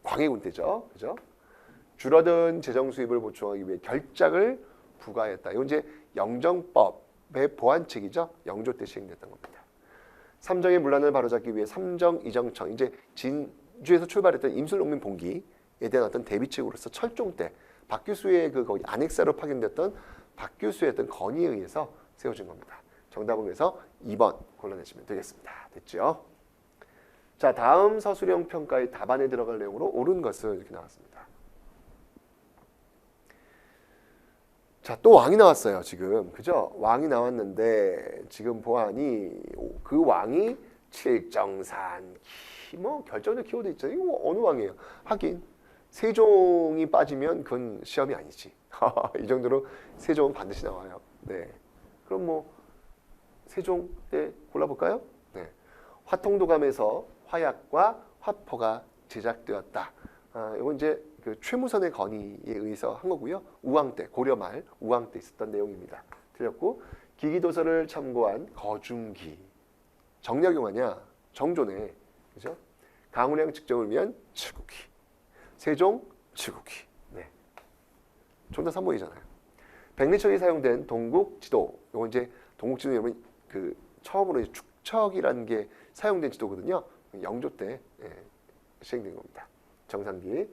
광해군 때죠. 그죠? 줄어든 재정 수입을 보충하기 위해 결작을 부과했다. 이건 이제 영정법의 보완책이죠. 영조 때 시행됐던 겁니다. 삼정의 문란을 바로잡기 위해 삼정이정청, 이제 진주에서 출발했던 임술농민봉기에 대한 어떤 대비책으로서 철종 때 박규수의 거기 안핵사로 파견됐던 박규수의 어떤 건의에 의해서 세워진 겁니다. 정답은 그래서 2번 골라내시면 되겠습니다. 됐죠? 자, 다음 서술형 평가의 답안에 들어갈 내용으로 옳은 것은 이렇게 나왔습니다. 자, 또 왕이 나왔어요. 지금 그죠? 왕이 나왔는데 지금 보아하니 그 왕이 칠정산 뭐 결정적 키워드 있잖아요. 이거 어느 왕이에요? 하긴 세종이 빠지면 그건 시험이 아니지. 이 정도로 세종은 반드시 나와요. 네. 그럼 뭐 세종 때 골라볼까요? 네. 화통도감에서 화약과 화포가 제작되었다. 이건 이제 그 최무선의 건의에 의해서 한 거고요. 우왕 때, 고려 말 우왕 때 있었던 내용입니다. 틀렸고, 기기도서를 참고한 거중기. 정약용하냐? 정조네. 그죠? 강운량 측정을 위한 칠국기. 세종 칠국기. 네. 존나 3번이잖아요. 백리척이 사용된 동국지도. 이건 이제 동국지도 여러분 그 처음으로 이제 축척이라는 게 사용된 지도거든요. 영조 때 시행된 겁니다. 정상기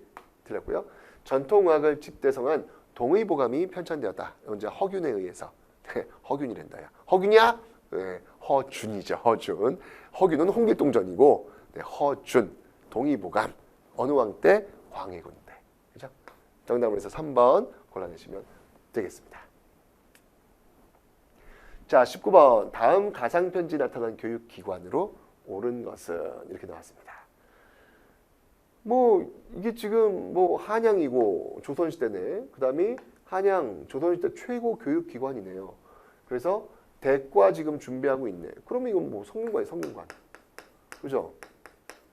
틀렸고요. 전통의학을 집대성한 동의보감이 편찬되었다. 이건 이제 허균에 의해서. 허균이란다야. 허균이야? 네, 허준이죠. 허준. 허균은 홍길동전이고 허준 동의보감 어느 왕 때? 광해군 때. 그죠? 정답으로 해서 3번 골라내시면 되겠습니다. 자, 19번. 다음 가상편지 나타난 교육기관으로 옳은 것은 이렇게 나왔습니다. 뭐 이게 지금 뭐 한양이고 조선시대네. 그 다음에 한양 조선시대 최고 교육기관이네요. 그래서 대과 지금 준비하고 있네. 그러면 이건 뭐 성균관이에요. 성균관. 그죠?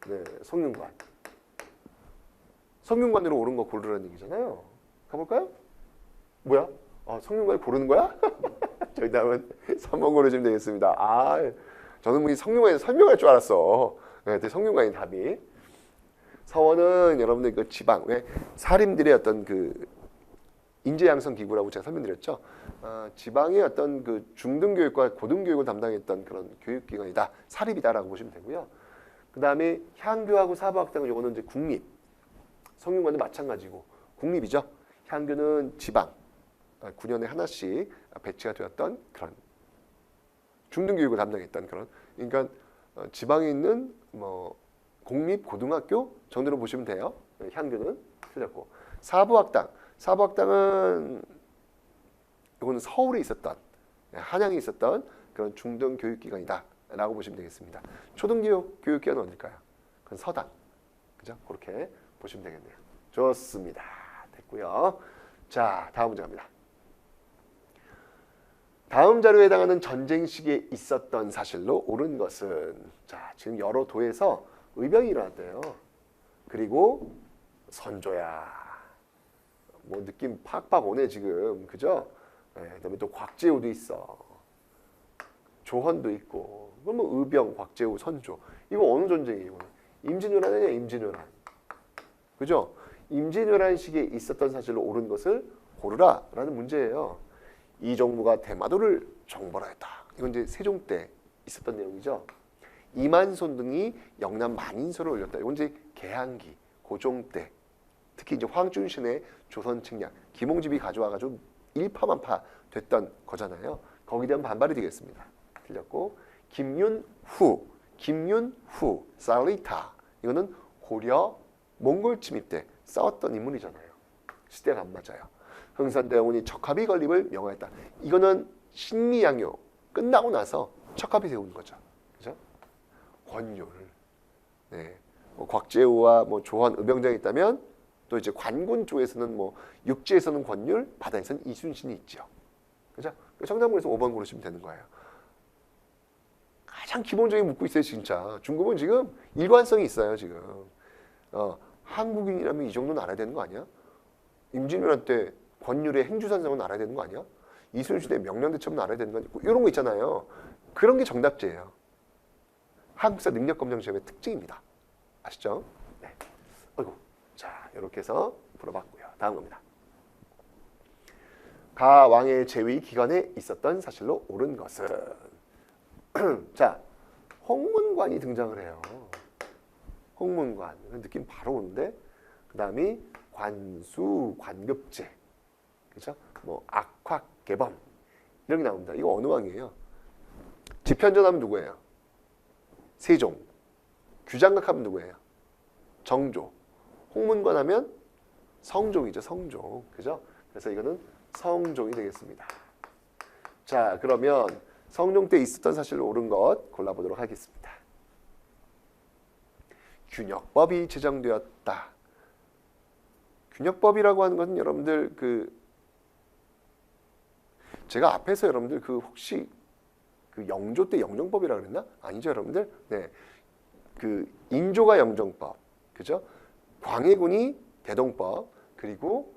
네, 성균관. 성균관으로 옳은 거 고르라는 얘기잖아요. 가볼까요? 뭐야? 성균관을 고르는 거야? 정답은 3번 고르시면 되겠습니다. 저는 뭐 성균관에서 설명할 줄 알았어. 네, 성균관이 답이. 서원은 여러분들 그 지방, 왜 사림들의 어떤 그 인재 양성 기구라고 제가 설명드렸죠. 지방의 어떤 그 중등교육과 고등교육을 담당했던 그런 교육기관이다. 사립이다라고 보시면 되고요. 그 다음에 향교하고 사부학당은 요거는 이제 국립. 성균관도 마찬가지고 국립이죠. 향교는 지방. 9년에 하나씩 배치가 되었던 그런 중등교육을 담당했던 그런, 그러니까 지방에 있는 뭐 공립 고등학교 정도로 보시면 돼요. 향교는 틀렸고, 사부학당은 이거는 서울에 있었던, 한양에 있었던 그런 중등 교육기관이다라고 보시면 되겠습니다. 초등교육 교육기관은 어딜까요? 그건 서당, 그죠? 그렇게 보시면 되겠네요. 좋습니다. 됐고요. 자, 다음 문제 갑니다. 다음 자료에 해당하는 전쟁 시기에 있었던 사실로 옳은 것은, 자, 지금 여러 도에서 의병이 일어났대요. 그리고 선조야. 뭐 느낌 팍팍 오네 지금, 그죠? 그다음에 또 곽재우도 있어. 조헌도 있고. 그럼 뭐 의병, 곽재우, 선조. 이거 어느 전쟁이에요? 임진왜란 아니야, 임진왜란. 그죠? 임진왜란 시기에 있었던 사실로 옳은 것을 고르라라는 문제예요. 이종무가 대마도를 정벌하였다. 이건 이제 세종 때 있었던 내용이죠. 이만손 등이 영남 만인서를 올렸다. 이건 이제 개항기, 고종 때, 특히 이제 황준신의 조선 측량, 김홍집이 가져와가지고 일파만파 됐던 거잖아요. 거기에 대한 반발이 되겠습니다. 틀렸고, 김윤후, 살리타. 이거는 고려 몽골 침입 때 싸웠던 인물이잖아요. 시대가 안 맞아요. 흥선대원이 척합이 건립을 명하였다. 이거는 신미양요 끝나고 나서 척합이 세운 거죠. 그죠? 권율. 네. 뭐 곽재우와 뭐 조헌, 의병장이 있다면 또 이제 관군 쪽에서는 뭐 육지에서는 권율, 바다에서는 이순신이 있죠. 그죠? 정답을 해서 5번 고르시면 되는 거예요. 가장 기본적인 묻고 있어요, 진짜. 중국은 지금 일관성이 있어요, 지금. 한국인이라면 이 정도는 알아야 되는 거 아니야? 임진왜란 때 권율의 행주산성은 알아야 되는 거 아니야? 이순신의 명량대첩은 알아야 되는 거 아니야? 이런 거 있잖아요. 그런 게 정답제예요. 한국사 능력검정 시험의 특징입니다. 아시죠? 네. 어이구. 자, 이렇게 해서 풀어봤고요. 다음 겁니다. 가 왕의 재위 기간에 있었던 사실로 옳은 것은 자, 홍문관이 등장을 해요. 홍문관. 느낌 바로 오는데 그 다음이 관수, 관급제. 그죠? 뭐 악화, 개범 이런 게 나옵니다. 이거 어느 왕이에요? 집현전하면 누구예요? 세종. 규장각하면 누구예요? 정조. 홍문관 하면 성종이죠. 성종. 그죠? 그래서 이거는 성종이 되겠습니다. 자, 그러면 성종 때 있었던 사실로 옳은 것 골라보도록 하겠습니다. 균역법이 제정되었다. 균역법이라고 하는 것은 여러분들 제가 앞에서 여러분들 혹시 영조 때 영정법이라고 그랬나? 아니죠, 여러분들. 네. 인조가 영정법. 그죠? 광해군이 대동법. 그리고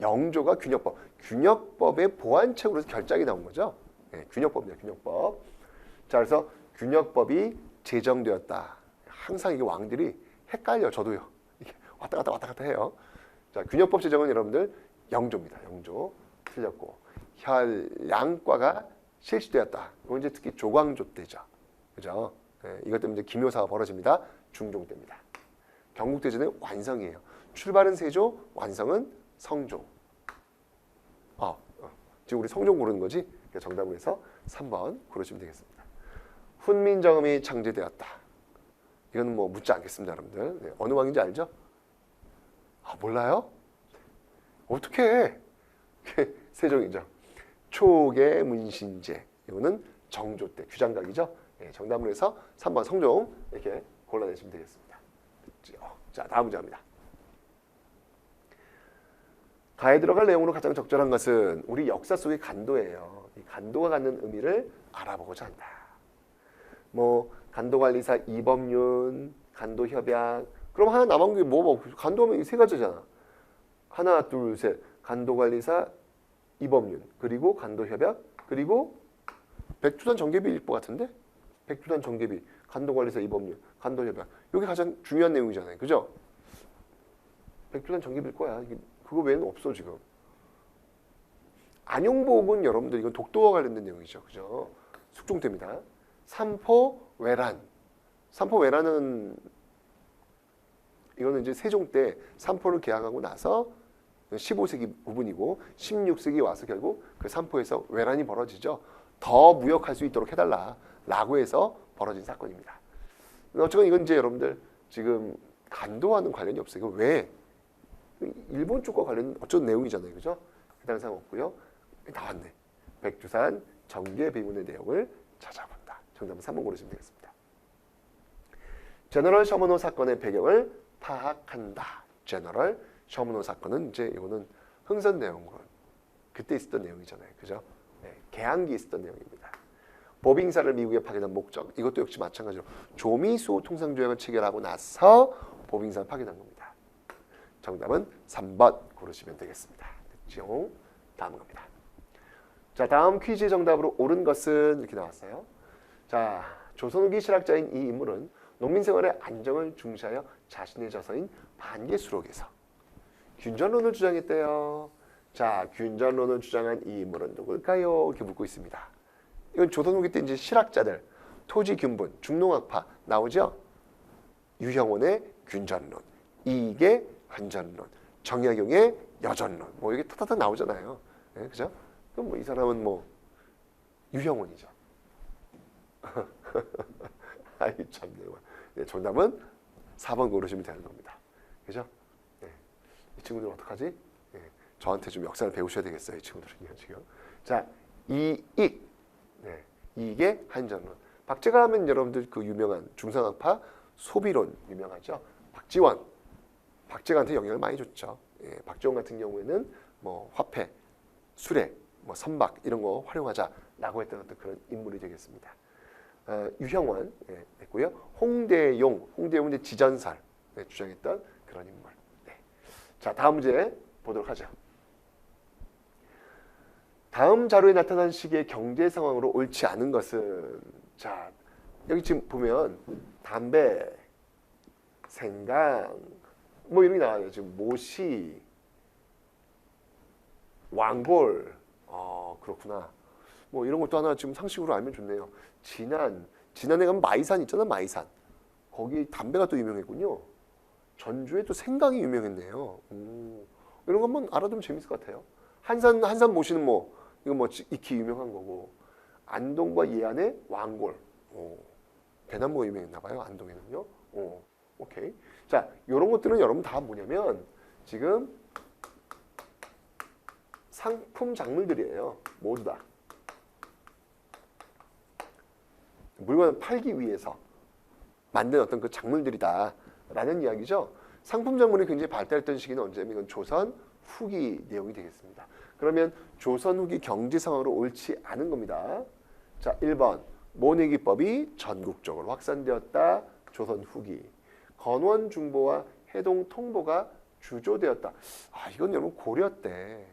영조가 균역법. 균역법의 보완책으로 결작이 나온 거죠. 네, 균역법입니다. 균역법. 자, 그래서 균역법이 제정되었다. 항상 이게 왕들이 헷갈려. 저도요. 이게 왔다 갔다 해요. 자, 균역법 제정은 여러분들 영조입니다. 영조. 틀렸고. 혈량과가 실시되었다. 이건 이제 특히 조광조 때죠. 그죠? 네, 이것 때문에 이제 기묘사가 벌어집니다. 중종 때입니다. 경국대전의 완성이에요. 출발은 세조, 완성은 성종. 지금 우리 성종 고르는 거지? 정답을 해서 3번 고르시면 되겠습니다. 훈민정음이 창제되었다. 이거는 뭐 묻지 않겠습니다, 여러분들. 네, 어느 왕인지 알죠? 몰라요? 어떻게? 세종이죠. 초계 문신제. 이거는 정조 때 규장각이죠. 네, 정답을 해서 3번 성종 이렇게 골라내시면 되겠습니다. 자, 다음 문제입니다. 가에 들어갈 내용으로 가장 적절한 것은 우리 역사 속의 간도예요. 이 간도가 갖는 의미를 알아보고자 한다. 뭐 간도관리사 이범윤, 간도협약. 그럼 하나 남은 게 뭐 간도하면 세 가지잖아. 하나, 둘, 셋. 간도관리사 이범윤, 그리고 간도협약, 그리고 백두산 정계비일 것 같은데? 백두산 정계비, 간도관리사 이범윤, 간도협약. 이게 가장 중요한 내용이잖아요. 그죠? 백두산 정계비일 거야. 그거 외에는 없어 지금. 안용복은 여러분들 이건 독도와 관련된 내용이죠. 그죠? 숙종때입니다. 삼포외란. 삼포외란은 이거는 이제 세종 때 삼포를 개항하고 나서 15세기 부분이고 16세기 와서 결국 그 삼포에서 외란이 벌어지죠. 더 무역할 수 있도록 해달라 라고 해서 벌어진 사건입니다. 어쨌건 이건 이제 여러분들 지금 간도와는 관련이 없어요. 이거 왜? 일본 쪽과 관련 어쩐 내용이잖아요. 그죠? 해당 사항 없고요. 나왔네. 백두산 정계 비문의 내용을 찾아본다. 정답은 3번 고르시면 되겠습니다. 제너럴 셔먼호 사건의 배경을 파악한다. 제너럴 셔먼호 사건은 이제 이거는 흥선대원군 그때 있었던 내용이잖아요. 그죠? 네, 개항기에 있었던 내용입니다. 보빙사를 미국에 파견한 목적 이것도 역시 마찬가지로 조미수 통상조약을 체결하고 나서 보빙사를 파견한 겁니다. 정답은 3번 고르시면 되겠습니다. 됐죠? 다음 겁니다. 자, 다음 퀴즈의 정답으로 옳은 것은 이렇게 나왔어요. 자, 조선 후기 실학자인 이 인물은 농민 생활의 안정을 중시하여 자신의 저서인 반개수록에서 균전론을 주장했대요. 자, 균전론을 주장한 이 인물은 누굴까요? 이렇게 묻고 있습니다. 이건 조선 후기 때 이제 실학자들, 토지균분, 중농학파 나오죠? 유형원의 균전론, 이익의 한전론, 정약용의 여전론, 뭐 이게 타타타 나오잖아요. 네, 그죠? 그럼 뭐 이 사람은 뭐 유형원이죠. 아이 참네. 네, 정답은 4번 고르시면 되는 겁니다. 그죠? 네. 이 친구들 어떡하지? 네. 저한테 좀 역사를 배우셔야 되겠어요. 이 친구들은요 지금. 자, 이익. 네. 이익의 한전론. 박제가 하면 여러분들 그 유명한 중상학파 소비론 유명하죠. 박지원. 박제가한테 영향을 많이 줬죠. 예, 박지원 같은 경우에는 뭐 화폐, 수레, 뭐 선박 이런 거 활용하자라고 했던 어떤 그런 인물이 되겠습니다. 유형원 예, 했고요. 홍대용은 지전설 네, 주장했던 그런 인물. 네. 자, 다음 문제 보도록 하죠. 다음 자료에 나타난 시기의 경제 상황으로 옳지 않은 것은 자 여기 지금 보면 담배, 생강 뭐 이런 게 나와요. 지금 모시, 왕골 그렇구나. 뭐 이런 것도 하나 지금 상식으로 알면 좋네요. 지난해 가면 마이산 있잖아. 마이산 거기 담배가 또 유명했군요. 전주에 또 생강이 유명했네요. 이런 거 한번 알아두면 재밌을 것 같아요. 한산 모시는 뭐 이거 뭐 익히 유명한 거고 안동과 예안의 왕골 대나무가 유명했나 봐요. 안동에는요. 오케이. 자, 이런 것들은 여러분 다 뭐냐면 지금 상품 작물들이에요. 모두 다. 물건을 팔기 위해서 만든 어떤 그 작물들이다라는 이야기죠. 상품 작물이 굉장히 발달했던 시기는 언제냐면 이건 조선 후기 내용이 되겠습니다. 그러면 조선 후기 경제 상황으로 옳지 않은 겁니다. 자, 1번 모내기법이 전국적으로 확산되었다. 조선 후기. 건원 중보와 해동 통보가 주조되었다. 이건 여러분 고려 때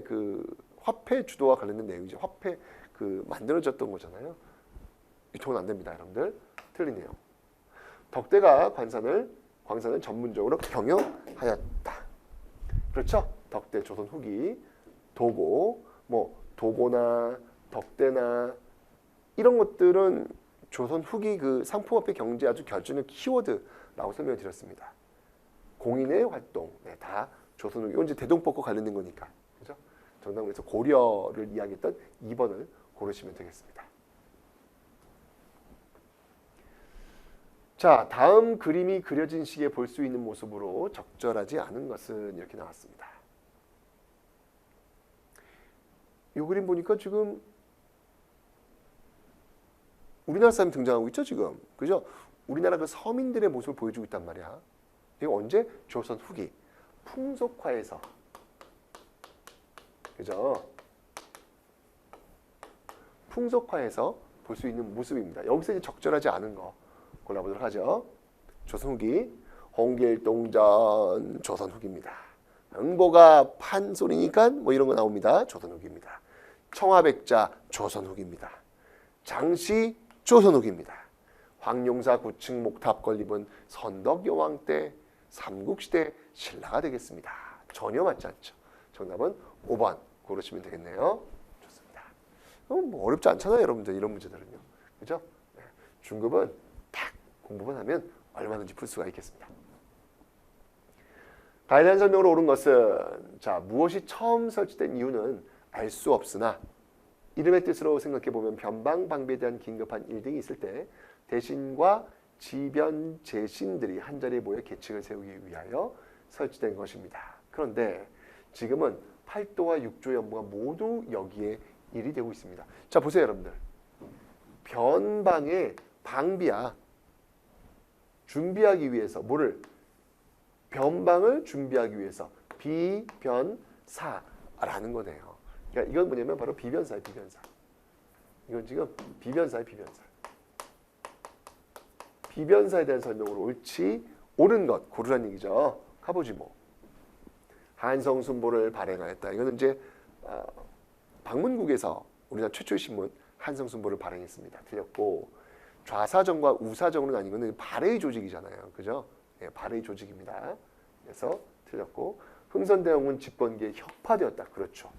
그 화폐 주도와 관련된 내용이죠. 화폐 그 만들어졌던 거잖아요. 유통은 안 됩니다, 여러분들. 틀리네요. 덕대가 광산을 전문적으로 경영하였다. 그렇죠? 덕대 조선 후기, 도고, 뭐 도고나 덕대나 이런 것들은 조선 후기 그 상품화폐 경제 아주 결정적 키워드라고 설명을 드렸습니다. 공인의 활동, 다 조선 후기. 이건 이제 대동법과 관련된 거니까, 그죠? 정답에서 고려를 이야기했던 2번을 고르시면 되겠습니다. 자, 다음 그림이 그려진 시기에 볼 수 있는 모습으로 적절하지 않은 것은 이렇게 나왔습니다. 이 그림 보니까 지금 우리나라 사람이 등장하고 있죠, 지금. 그죠? 우리나라 그 서민들의 모습을 보여주고 있단 말이야. 이거 언제? 조선 후기. 풍속화에서. 그죠? 풍속화에서 볼 수 있는 모습입니다. 여기서 이제 적절하지 않은 거 골라보도록 하죠. 조선 후기. 홍길동전 조선 후기입니다. 응보가 판소리니까 뭐 이런 거 나옵니다. 조선 후기입니다. 청화백자 조선 후기입니다. 장시 조선 후기입니다. 황룡사 9층 목탑 건립은 선덕여왕 때 삼국시대 신라가 되겠습니다. 전혀 맞지 않죠. 정답은 5번 고르시면 되겠네요. 좋습니다. 뭐 어렵지 않잖아요, 여러분들. 이런 문제들은요. 그죠? 중급은 딱 공부만 하면 얼마든지 풀 수가 있겠습니다. 가이드라인 설명으로 옳은 것은 자, 무엇이 처음 설치된 이유는 알 수 없으나 이름의 뜻으로 생각해보면 변방방비에 대한 긴급한 일등이 있을 때 대신과 지변 재신들이 한자리에 모여 계책을 세우기 위하여 설치된 것입니다. 그런데 지금은 8도와 6조 연부가 모두 여기에 일이 되고 있습니다. 자, 보세요, 여러분들. 변방의 방비야. 준비하기 위해서 뭐를? 변방을 준비하기 위해서 비변사라는 거네요. 그러니까 이건 뭐냐면 바로 비변사예요, 비변사. 이건 지금 비변사예요, 비변사. 비변사에 대한 설명으로 옳은 것 고르라는 얘기죠. 가보지 뭐. 한성순보를 발행하였다. 이거는 이제 방문국에서 우리나라 최초의 신문 한성순보를 발행했습니다. 틀렸고 좌사정과 우사정으로 나뉘면 발해의 조직이잖아요. 그죠? 발해의 조직입니다. 그래서 틀렸고 흥선대원군 집권기에 혁파되었다. 그렇죠.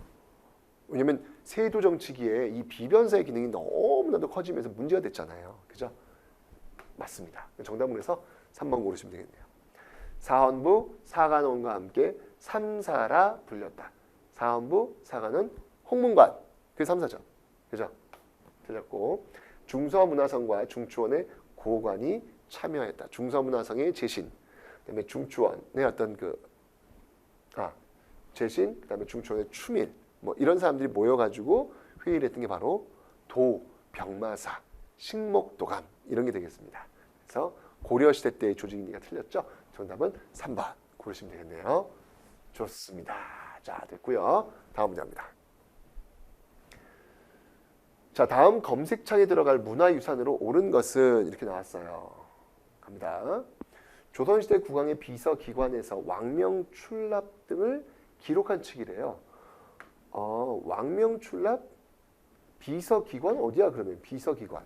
왜냐면 세도 정치기에 이 비변사의 기능이 너무나도 커지면서 문제가 됐잖아요. 그죠? 맞습니다. 정답은 그래서 3번 고르시면 되겠네요. 사헌부 사관원과 함께 삼사라 불렸다. 사헌부 사관은 홍문관. 그게 삼사죠. 그죠? 틀렸고 중서문화성과 중추원의 고관이 참여했다. 중서문화성의 재신, 그다음에 중추원의 어떤 재신, 그다음에 중추원의 추밀, 뭐 이런 사람들이 모여가지고 회의를 했던 게 바로 도, 병마사, 식목도감 이런 게 되겠습니다. 그래서 고려시대 때의 조직이니까 틀렸죠. 정답은 3번 고르시면 되겠네요. 좋습니다. 자, 됐고요. 다음 문제입니다. 자, 다음 검색창에 들어갈 문화유산으로 옳은 것은 이렇게 나왔어요. 갑니다. 조선시대 국왕의 비서기관에서 왕명 출납 등을 기록한 책이래요. 왕명출납 비서기관 어디야 그러면? 비서기관.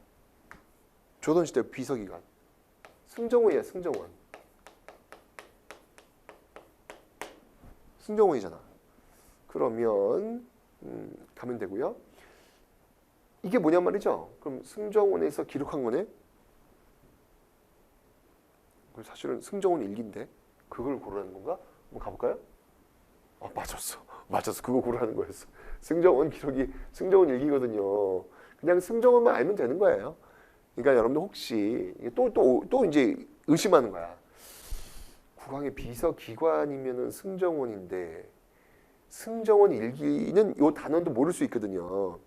조선시대 비서기관. 승정원이야, 승정원. 승정원이잖아. 그러면 가면 되고요. 이게 뭐냔 말이죠. 그럼 승정원에서 기록한 거네. 사실은 승정원 일기인데 그걸 고르라는 건가? 한번 가볼까요? 맞았어. 맞았어. 그거 고르라는 거였어. 승정원 기록이 승정원 일기거든요. 그냥 승정원만 알면 되는 거예요. 그러니까 여러분들 혹시 또 이제 의심하는 거야. 국왕의 비서기관이면은 승정원인데 승정원 일기는 요 단원도 모를 수 있거든요.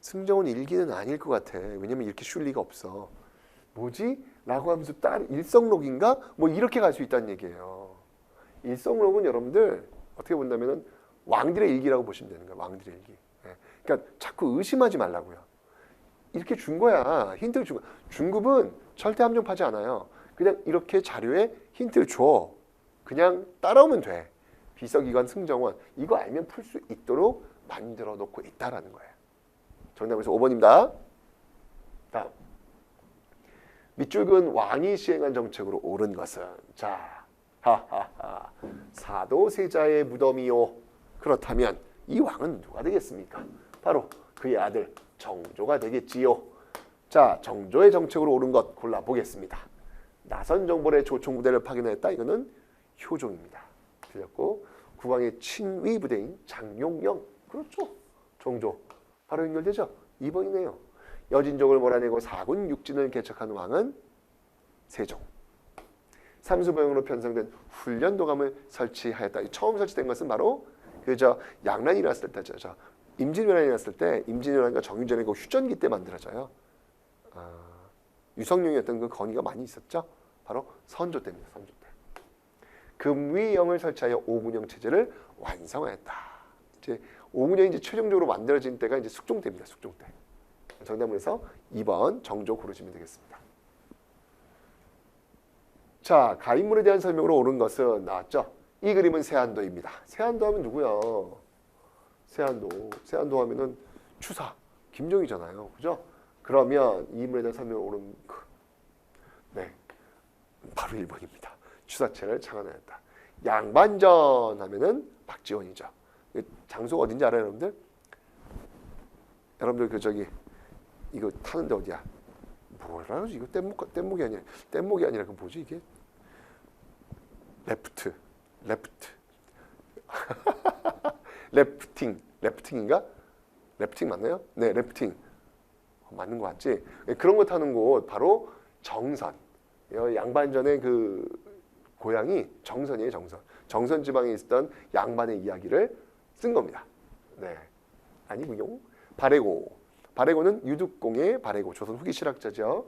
승정원 일기는 아닐 것 같아. 왜냐면 이렇게 쉴 리가 없어. 뭐지? 라고 하면서 일성록인가? 뭐 이렇게 갈 수 있다는 얘기예요. 일성록은 여러분들 어떻게 본다면은 왕들의 일기라고 보시면 되는 거야. 왕들의 일기. 그러니까 자꾸 의심하지 말라고요. 이렇게 준 거야. 힌트를 준 거야. 중급은 절대 함정파지 않아요. 그냥 이렇게 자료에 힌트를 줘. 그냥 따라오면 돼. 비서기관 승정원. 이거 알면 풀 수 있도록 만들어 놓고 있다라는 거예요. 정답에서 5번입니다. 다음. 밑줄근 왕이 시행한 정책으로 옳은 것은 자, 하하하. 사도세자의 무덤이요. 그렇다면 이 왕은 누가 되겠습니까? 바로 그의 아들 정조가 되겠지요. 자, 정조의 정책으로 옳은 것 골라보겠습니다. 나선 정벌의 조총부대를 파견했다. 이거는 효종입니다. 틀렸고 국왕의 친위 부대인 장용영. 그렇죠. 정조. 바로 연결되죠. 2번이네요. 여진족을 몰아내고 사군 육진을 개척한 왕은 세종. 삼수보영으로 편성된 훈련도감을 설치하였다. 처음 설치된 것은 바로 양란이 일어났을 때죠. 임진왜란이 일어났을 때 임진왜란과 정유전의 그 휴전기 때 만들어져요. 유성룡이었던 그 건의가 많이 있었죠. 바로 선조 때입니다. 선조 때. 금위영을 설치하여 오군영 체제를 완성하였다. 이제 오군영이 이제 최종적으로 만들어진 때가 이제 숙종 때입니다. 숙종 때. 정답을 해서 2번 정조 고르시면 되겠습니다. 자, 가인물에 대한 설명으로 옳은 것은 나왔죠. 이 그림은 세안도입니다. 세안도 하면 누구야? 세안도 하면은 추사 김종이잖아요. 그죠? 그러면 이 인물에 대한 설명으로 옳은 네, 바로 1번입니다. 추사체를 창안하였다. 양반전 하면은 박지원이죠. 장소가 어딘지 알아요, 여러분들? 여러분들 이거 타는데 어디야? 뭐라 그러지? 이거 뗏목이 아니라 그 뭐지 이게? 레프트. 래프팅인가? 래프팅 맞나요? 네, 래프팅. 맞는 거 같지? 그런 거 타는 곳 바로 정선. 양반전의 그 고향이 정선이에요, 정선. 정선 지방에 있었던 양반의 이야기를 쓴 겁니다. 네, 아니고요. 발해고는 유득공의 발해고, 조선 후기 실학자죠.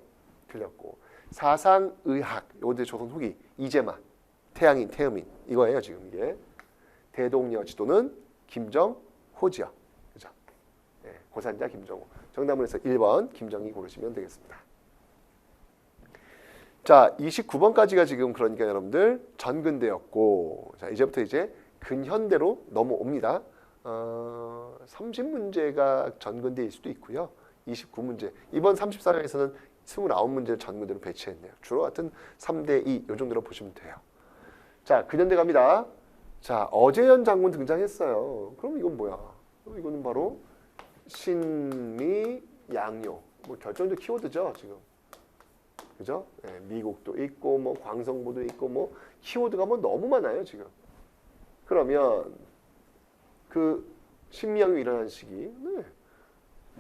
틀렸고 사상의학, 요데 조선 후기 이재만, 태양인, 태음인 이거예요 지금 이게. 대동여 지도는 김정호지요. 그죠? 네, 고산자 김정호. 정답을 해서 1번 김정희 고르시면 되겠습니다. 자, 29번까지가 지금 그러니까 여러분들 전근대였고, 자 이제부터 이제 근현대로 넘어옵니다. 30문제가 전근대일 수도 있고요. 29문제. 이번 34강에서는 29문제를 전근대로 배치했네요. 주로 같은 3대2 요 정도로 보시면 돼요. 자, 근현대 갑니다. 자, 어제현 장군 등장했어요. 그럼 이건 뭐야? 이거는 바로 신미 양요. 뭐 결정적 키워드죠, 지금. 그죠? 네, 미국도 있고 뭐 광성보도 있고 뭐 키워드가 뭐 너무 많아요, 지금. 그러면 그 신미양요 일어난 시기, 네.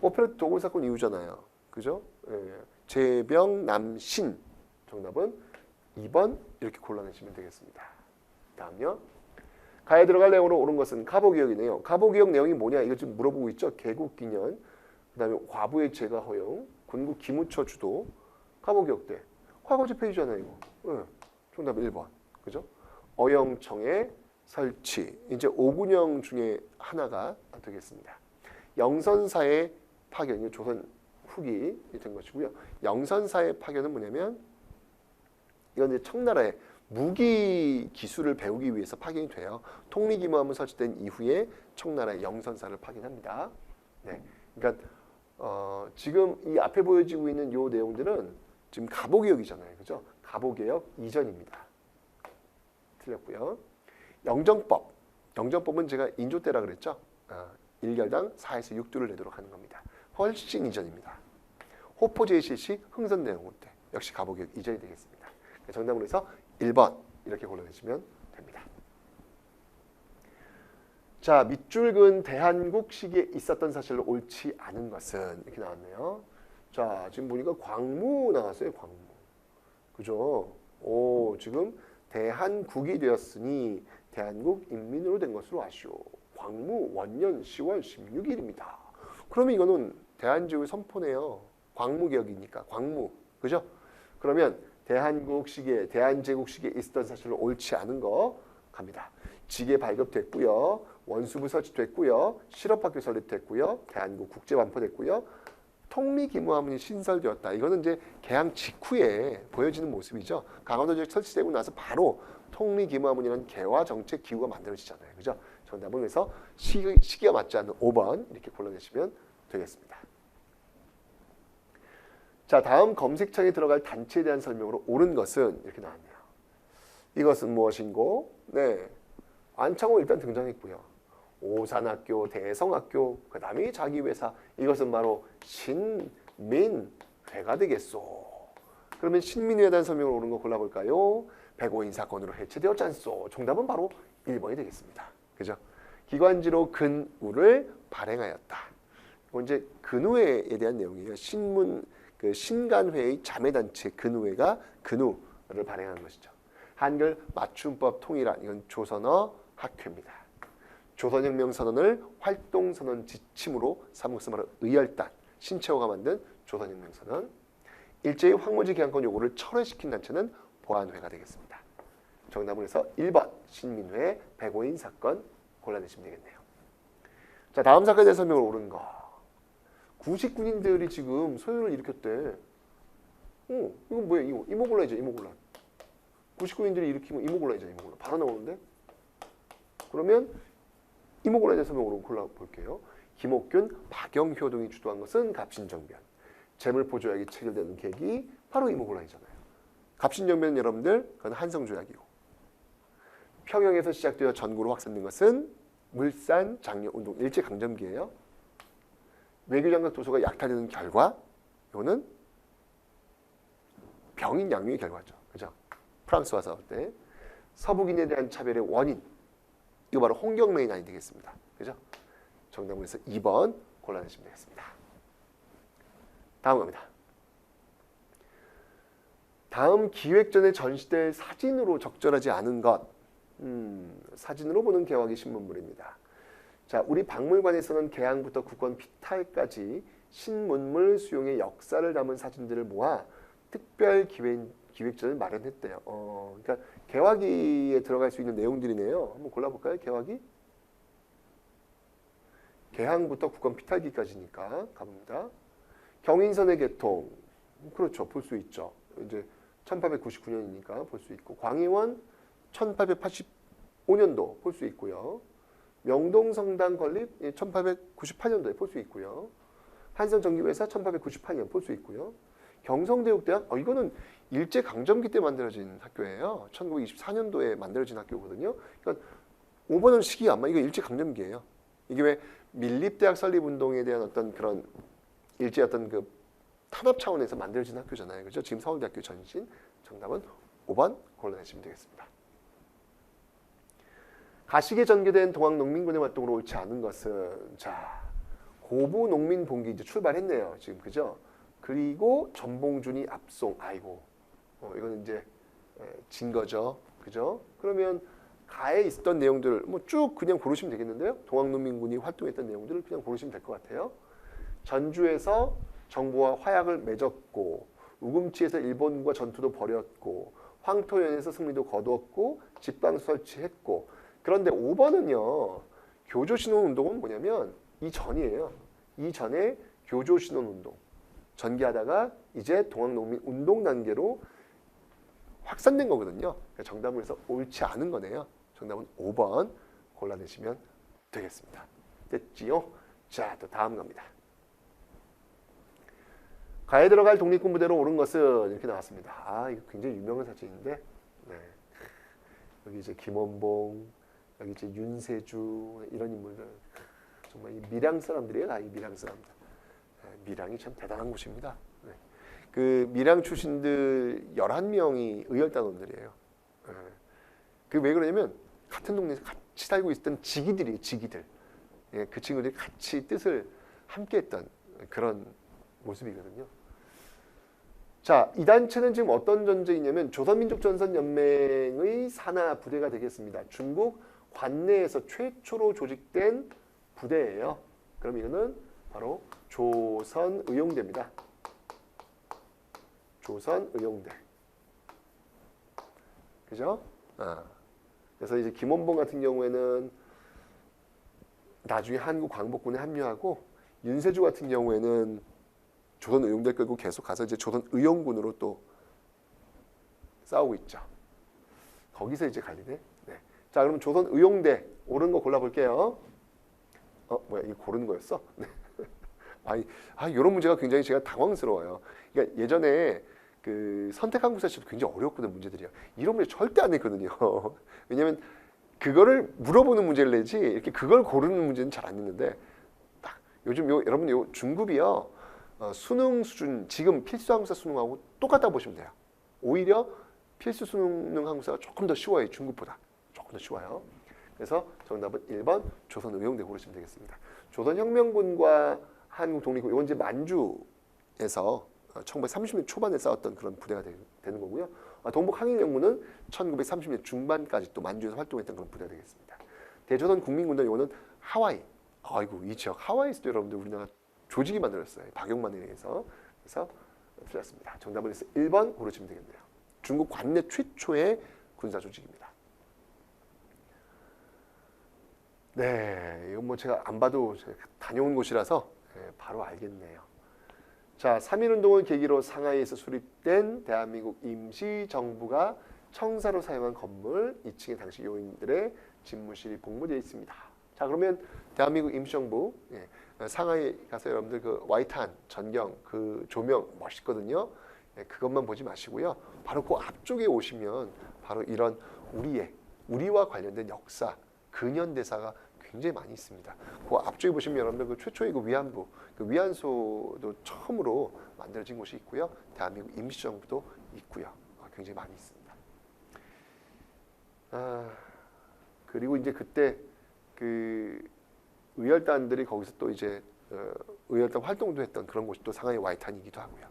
오페레트 도굴 사건 이후잖아요. 그죠? 네. 재병 남신. 정답은 2번 이렇게 골라내시면 되겠습니다. 다음요. 가에 들어갈 내용으로 옳은 것은 가보기역이네요. 가보기역 내용이 뭐냐? 이거 지금 물어보고 있죠. 개국기년, 그 다음에 과부의 제가 허용, 군국 기무처 주도, 가보기역 때. 과거제 페이지잖아요, 이거. 네. 정답 1번. 그죠? 어영청의 설치. 이제 오군영 중에 하나가 되겠습니다. 영선사의 파견이 조선 후기 된 것이고요. 영선사의 파견은 뭐냐면 이건 이제 청나라에 무기 기술을 배우기 위해서 파견이 돼요. 통리기무함은 설치된 이후에 청나라의 영선사를 파견합니다. 네, 그러니까 지금 이 앞에 보여지고 있는 요 내용들은 지금 갑오개혁이잖아요, 그죠? 갑오개혁 이전입니다. 틀렸고요. 영정법은 제가 인조 때라 그랬죠. 1결당 4에서 6두를 내도록 하는 겁니다. 훨씬 이전입니다. 호포제의 실시 흥선대원군 때 역시 갑오개혁 이전이 되겠습니다. 정답으로 해서 1번 이렇게 골라내시면 됩니다. 자, 밑줄 대한국 시기에 있었던 사실로 옳지 않은 것은 이렇게 나왔네요. 자, 지금 보니까 광무 나왔어요. 광무. 그죠? 오, 지금 대한국이 되었으니 대한국 인민으로 된 것으로 아시오. 광무 원년 10월 16일입니다. 그러면 이거는 대한제국의 선포네요. 광무개혁이니까 광무. 그죠? 그러면 대한국 시기에 대한제국 시기에 있었던 사실로 옳지 않은 거 갑니다. 지계 발급됐고요. 원수부 설치됐고요. 실업학교 설립됐고요. 대한국 국제 반포됐고요. 통리기무함이 신설되었다. 이거는 이제 개항 직후에 보여지는 모습이죠. 강원도지역 설치되고 나서 바로 통리기무함이라는 개화 정책 기구가 만들어지잖아요. 그죠? 정답은 그래서 시기가 맞지 않는 5번 이렇게 골라내시면 되겠습니다. 자, 다음 검색창에 들어갈 단체에 대한 설명으로 옳은 것은 이렇게 나왔네요. 이것은 무엇인고? 네, 안창호 일단 등장했고요. 오산학교, 대성학교, 그 다음에 자기 회사. 이것은 바로 신민회가 되겠소. 그러면 신민회에 대한 설명으로 옳은 거 골라볼까요? 백오인 사건으로 해체되었지 않소. 정답은 바로 1번이 되겠습니다. 그죠? 기관지로 근우를 발행하였다. 이건 이제 근우회에 대한 내용이에요. 신간회의 자매단체 근우회가 근우를 발행한 것이죠. 한글 맞춤법 통일안, 이건 조선어 학회입니다. 조선혁명 선언을 활동선언 지침으로 삼은 것은 바로 의열단, 신채호가 만든 조선혁명 선언. 일제히 황무지 개항권 요구를 철회시킨 단체는 보안회가 되겠습니다. 정답은 그래서 1번 신민회 105인 사건 골라내시면 되겠네요. 자, 다음 사건에 대한 설명을 옳은 거. 구식군인들이 지금 소요를 일으켰대. 이건 뭐야? 이거 이모골라이죠, 이모골라. 구식군인들이 일으키면 이모골라이죠, 이모골라. 바로 나오는데? 그러면 이모골라에 대한 설명으로 골라볼게요. 김옥균, 박영효 등이 주도한 것은 갑신정변. 재물포조약이 체결되는 계기 바로 이모골라이잖아요. 갑신정변은 여러분들 그건 한성조약이고, 평양에서 시작되어 전국으로 확산된 것은 물산 장려운동 일제강점기예요. 외교장각 도서가 약탈되는 결과, 이거는 병인 양육의 결과죠. 그죠? 프랑스와 싸울 때 서북인에 대한 차별의 원인, 이거 바로 홍경레인안이 되겠습니다. 그죠? 정답은 그래서 2번 골라내시면 되겠습니다. 다음 겁니다. 다음 기획 전에 전시될 사진으로 적절하지 않은 것. 사진으로 보는 개화기 신문물입니다. 자, 우리 박물관에서는 개항부터 국권 피탈까지 신문물 수용의 역사를 담은 사진들을 모아 특별 기획전을 마련했대요. 그러니까 개화기에 들어갈 수 있는 내용들이네요. 한번 골라볼까요? 개화기? 개항부터 국권 피탈기까지니까 가봅니다. 경인선의 개통, 그렇죠, 볼 수 있죠. 이제 1899년이니까 볼 수 있고, 광의원 1885년도 볼 수 있고요. 명동성당 건립 1898년도에 볼 수 있고요. 한성전기회사 1898년 볼 수 있고요. 경성대육대학, 이거는 일제강점기 때 만들어진 학교예요. 1924년도에 만들어진 학교거든요. 그러니까 5번은 시기 아마 이거 일제강점기예요. 이게 왜 밀립대학 설립운동에 대한 어떤 그런 일제 어떤 그 탄압 차원에서 만들어진 학교잖아요. 그죠? 지금 서울대학교 전신. 정답은 5번 골라내시면 되겠습니다. 가시게 전개된 동학농민군의 활동으로 옳지 않은 것은, 자, 고부농민봉기 이제 출발했네요. 지금 그죠? 그리고 전봉준이 압송. 아이고, 이거는 이제 진 거죠. 그죠? 그러면 가에 있었던 내용들을 뭐 쭉 그냥 고르시면 되겠는데요. 동학농민군이 활동했던 내용들을 그냥 고르시면 될 것 같아요. 전주에서 정부와 화약을 맺었고, 우금치에서 일본과 전투도 벌였고, 황토현에서 승리도 거두었고, 집방 설치했고. 그런데 5번은요. 교조신혼운동은 뭐냐면 이 전이에요. 이 전에 교조신혼운동 전개하다가 이제 동학농민 운동 단계로 확산된 거거든요. 그러니까 정답은 그래서 옳지 않은 거네요. 정답은 5번 골라내시면 되겠습니다. 됐지요? 자, 또 다음 갑니다. 가에 들어갈 독립군부대로 오른 것은 이렇게 나왔습니다. 아, 이거 굉장히 유명한 사진인데, 네. 여기 이제 김원봉, 여기 이제 윤세주 이런 인물들, 정말 이 밀양 사람들이에요. 이 밀양 사람들. 네, 밀양이 참 대단한 곳입니다. 네. 그 밀양 출신들 11명이 의열단원들이에요. 네. 그 왜 그러냐면 같은 동네에서 같이 살고 있었던 지기들이에요. 지기들. 예, 그 친구들이 같이 뜻을 함께했던 그런 모습이거든요. 자, 이 단체는 지금 어떤 전쟁이냐면 조선민족전선연맹의 산하 부대가 되겠습니다. 중국 관내에서 최초로 조직된 부대예요. 그럼 이거는 바로 조선의용대입니다. 조선의용대. 그죠? 그래서 이제 김원봉 같은 경우에는 나중에 한국 광복군에 합류하고, 윤세주 같은 경우에는 조선의용대 끌고 계속 가서 이제 조선의용군으로 또 싸우고 있죠. 거기서 이제 갈리네. 네. 자, 그럼 조선의용대 옳은 거 골라볼게요. 뭐야, 이거 고르는 거였어? 네. 이런 문제가 굉장히 제가 당황스러워요. 그러니까 예전에 그 선택한국사 시험도 굉장히 어려웠거든, 문제들이요. 이런 문제 절대 안 했거든요. 왜냐면 그거를 물어보는 문제를 내지 이렇게 그걸 고르는 문제는 잘 안 냈는데, 딱 요즘 여러분 요 중급이요. 수능 수준 지금 필수 한국사 수능하고 똑같다고 보시면 돼요. 오히려 필수 수능 한국사가 조금 더 쉬워요. 중급보다 조금 더 쉬워요. 그래서 정답은 1번 조선의용대 고르시면 되겠습니다. 조선혁명군과 한국 독립군, 이건 이제 만주에서 1930년 초반에 싸웠던 그런 부대가 되는 거고요. 동북항일연군은 1930년 중반까지 또 만주에서 활동했던 그런 부대가 되겠습니다. 대조선 국민군단, 이거는 하와이. 아이고, 이 지역 하와이에서도 여러분들 우리나라 조직이 만들었어요. 박용만에 의해서. 그래서 틀렸습니다. 정답은 1번 고르시면 되겠네요. 중국 관내 최초의 군사 조직입니다. 네, 이건 뭐 제가 안 봐도 다녀온 곳이라서 바로 알겠네요. 자, 3.1운동을 계기로 상하이에서 수립된 대한민국 임시정부가 청사로 사용한 건물 2층에 당시 요인들의 집무실이 복무되어 있습니다. 자, 그러면 대한민국 임시정부, 상하이 가서 여러분들 그 와이탄 전경 그 조명 멋있거든요. 그것만 보지 마시고요. 바로 그 앞쪽에 오시면 바로 이런 우리와 관련된 역사, 근현대사가 굉장히 많이 있습니다. 그 앞쪽에 보시면 여러분들 그 최초의 그 위안부, 그 위안소도 처음으로 만들어진 곳이 있고요. 대한민국 임시정부도 있고요. 굉장히 많이 있습니다. 그리고 이제 그때 그 의열단들이 거기서 또 이제 의열단 활동도 했던 그런 곳이 또 상하이 와이탄이기도 하고요.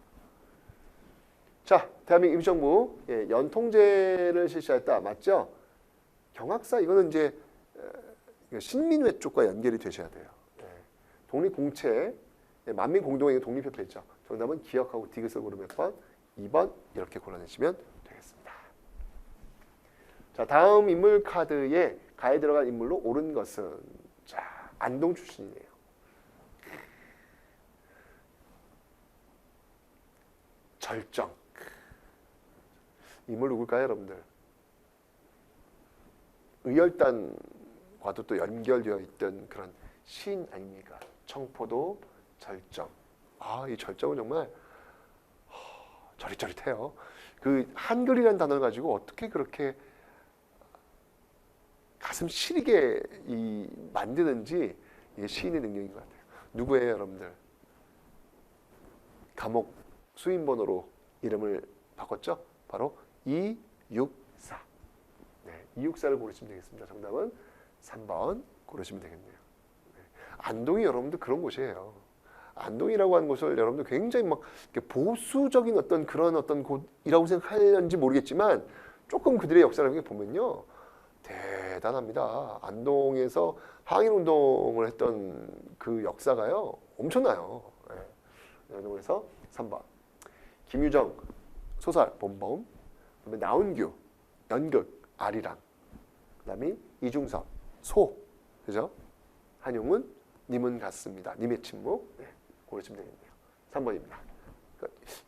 자, 대한민국 임시정부 연통제를 실시했다. 맞죠? 경학사, 이거는 이제 신민회 쪽과 연결이 되셔야 돼요. 독립공채, 만민공동회의 독립협회죠. 정답은 기억하고 디귿을 고르면 몇 번? 2번 이렇게 골라내시면 되겠습니다. 자, 다음 인물 카드에 가에 들어간 인물로 옳은 것은, 자, 안동 출신이네요. 절정. 인물 누굴까요, 여러분들? 의열단과도 또 연결되어 있던 그런 시인 아닙니까? 청포도, 절정. 이 절정은 정말 저릿저릿해요. 그 한글이라는 단어를 가지고 어떻게 그렇게 가슴 시리게 만드는지 이게 시인의 능력인 것 같아요. 누구예요, 여러분들? 감옥 수임번호로 이름을 바꿨죠? 바로 이육사. 네, 이육사를 고르시면 되겠습니다. 정답은 3번 고르시면 되겠네요. 네. 안동이 여러분들 그런 곳이에요. 안동이라고 하는 곳을 여러분들 굉장히 막 보수적인 그런 곳이라고 생각하는지 모르겠지만 조금 그들의 역사를 보면요. 대단합니다. 안동에서 항일운동을 했던 그 역사가요. 엄청나요. 네. 그래서 3번. 김유정, 소설, 본범. 그다음에 나운규, 연극, 아리랑. 그다음에 이중섭, 소. 그죠? 한용운, 님은 같습니다. 님의 침묵. 네. 고르시면 되겠네요. 3번입니다.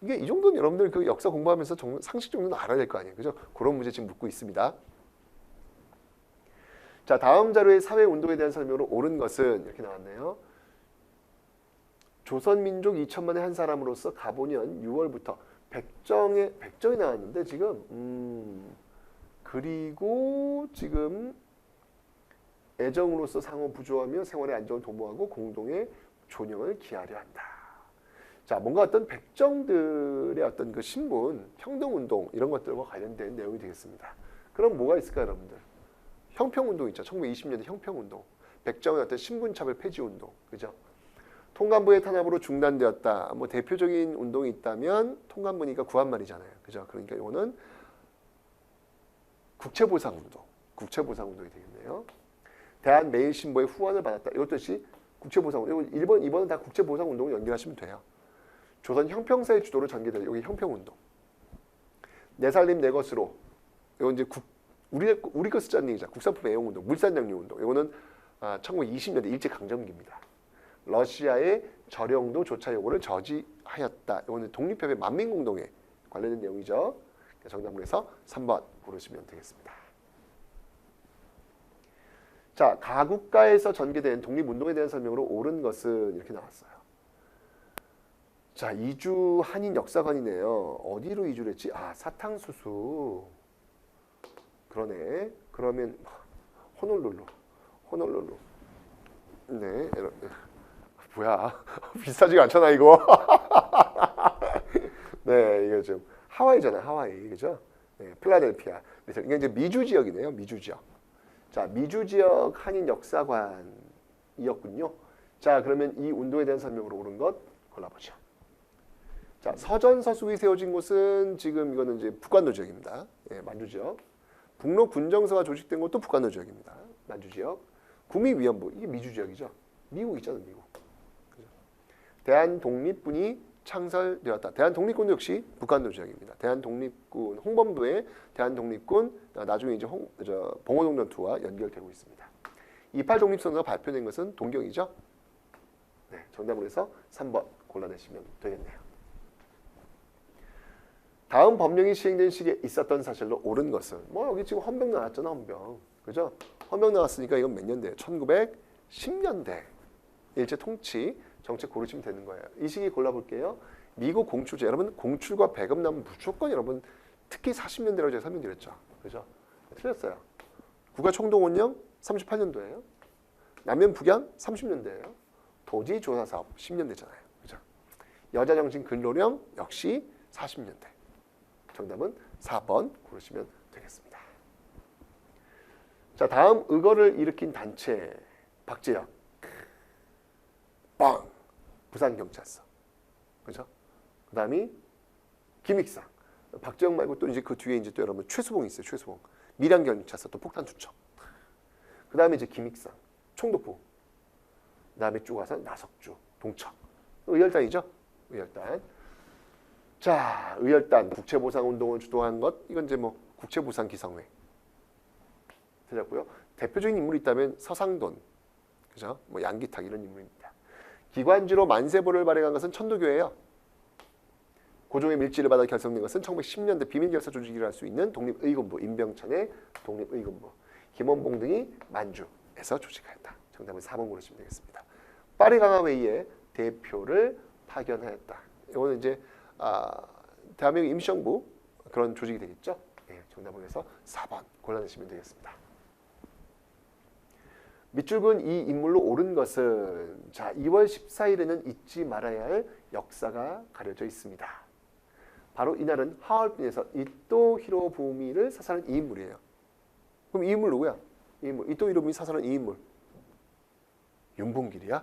이게 이 정도는 여러분들 그 역사 공부하면서 상식 정도는 알아야 될 거 아니에요. 그죠? 그런 문제 지금 묻고 있습니다. 자, 다음 자료의 사회운동에 대한 설명으로 옳은 것은 이렇게 나왔네요. 조선민족 2천만의 한 사람으로서 가보년 6월부터 백정이 나왔는데 지금 그리고 지금 애정으로서 상호 부조하며 생활의 안정을 도모하고 공동의 존영을 기하려 한다. 자, 뭔가 어떤 백정들의 어떤 그 신분, 평등운동 이런 것들과 관련된 내용이 되겠습니다. 그럼 뭐가 있을까요, 여러분들? 형평운동 있죠. 1920년대 형평운동. 백정의 어떤 신분차별 폐지운동. 그죠? 통감부의 탄압으로 중단되었다. 뭐 대표적인 운동이 있다면 통감부니까 구한말이잖아요. 그죠? 그러니까 이거는 국채보상운동. 국채보상운동이 되겠네요. 대한매일신보의 후원을 받았다. 이것도 역시 국채보상운동. 1번, 2번은 다 국채보상운동을 연결하시면 돼요. 조선 형평사의 주도로 전개돼요. 여기 형평운동. 내 살림 내 것으로. 이건 이제 우리 거 쓰자는 얘기죠. 국산품 애용운동, 물산양료운동. 이거는 1920년대 일제강점기입니다. 러시아의 저령도 조차 요구를 저지하였다. 이거는 독립협회 만민공동에 관련된 내용이죠. 정답으로 해서 3번 고르시면 되겠습니다. 자, 가국가에서 전개된 독립운동에 대한 설명으로 옳은 것은 이렇게 나왔어요. 자, 이주 한인 역사관이네요. 어디로 이주를 했지? 사탕수수. 그러네. 그러면 호놀룰루. 네, 뭐야? 비슷하지가 않잖아 이거. 네, 이거 좀 하와이잖아, 하와이, 그죠? 네, 필라델피아. 이게 이제 미주 지역이네요, 미주 지역. 자, 미주 지역 한인 역사관이었군요. 자, 그러면 이 운동에 대한 설명으로 옳은 것 골라보죠. 자, 서전서수이 세워진 곳은 지금 이거는 이제 북간도 지역입니다. 예, 만주 지역. 북로 군정서가 조직된 곳도 북간도 지역입니다. 만주 지역. 구미위원부 이게 미주 지역이죠. 미국 있잖아요, 미국. 그죠? 대한독립군이 창설되었다. 대한독립군도 역시 북간도 지역입니다. 대한독립군 홍범도의 대한독립군 나중에 이제 봉오동전투와 연결되고 있습니다. 28 독립선언가 발표된 것은 동경이죠. 네, 정답으로 해서 3번 골라내시면 되겠네요. 다음 법령이 시행된 시기에 있었던 사실로 옳은 것은 뭐 여기 지금 헌병 나왔잖아, 헌병. 그죠? 헌병 나왔으니까 이건 몇 년대? 1910년대. 일제 통치 정책 고르시면 되는 거예요. 이 시기 골라볼게요. 미국 공출제. 여러분 공출과 배급 나면 무조건 여러분 특히 40년대라고 제가 설명드렸죠. 그죠? 틀렸어요. 국가총동원령 38년도예요. 남면 북양 30년대예요. 도지조사사업 10년대잖아요. 그죠? 여자정신 근로령 역시 40년대. 정답은 4번 고르시면 되겠습니다. 자, 다음 의거를 일으킨 단체 박재혁. 빵! 부산경찰서. 그죠? 그 다음이 김익상. 박재혁 말고 또 이제 그 뒤에 이제 또 여러분 최수봉이 있어요. 최수봉. 밀양경찰서 또 폭탄 투척. 그 다음에 이제 김익상. 총독부. 그 다음에 쭉 와서 나석주. 동척. 의열단이죠? 의열단. 자, 의열단 국채보상운동을 주도한 것. 이건 이제 뭐 국채보상 기성회. 되셨고요. 대표적인 인물이 있다면 서상돈. 그죠? 뭐 양기탁 이런 인물입니다. 기관지로 만세보를 발행한 것은 천도교예요. 고종의 밀지를 받아 결성된 것은 1910년대 비밀결사 조직이라 할 수 있는 독립의군부, 임병천의 독립의군부, 김원봉 등이 만주에서 조직하였다. 정답은 4번 고르시면 되겠습니다. 파리 강화회의에 대표를 파견하였다. 이거는 이제 대한민국 임시정부 그런 조직이 되겠죠. 네, 정답을 해서 4번 골라내시면 되겠습니다. 밑줄근 이 인물로 옳은 것은 자 2월 14일에는 잊지 말아야 할 역사가 가려져 있습니다. 바로 이날은 하얼빈에서 이토 히로부미를 사살한 이 인물이에요. 그럼 이 인물 누구야? 이 인물 이토 히로부미 사살한 이 인물 윤봉길이야?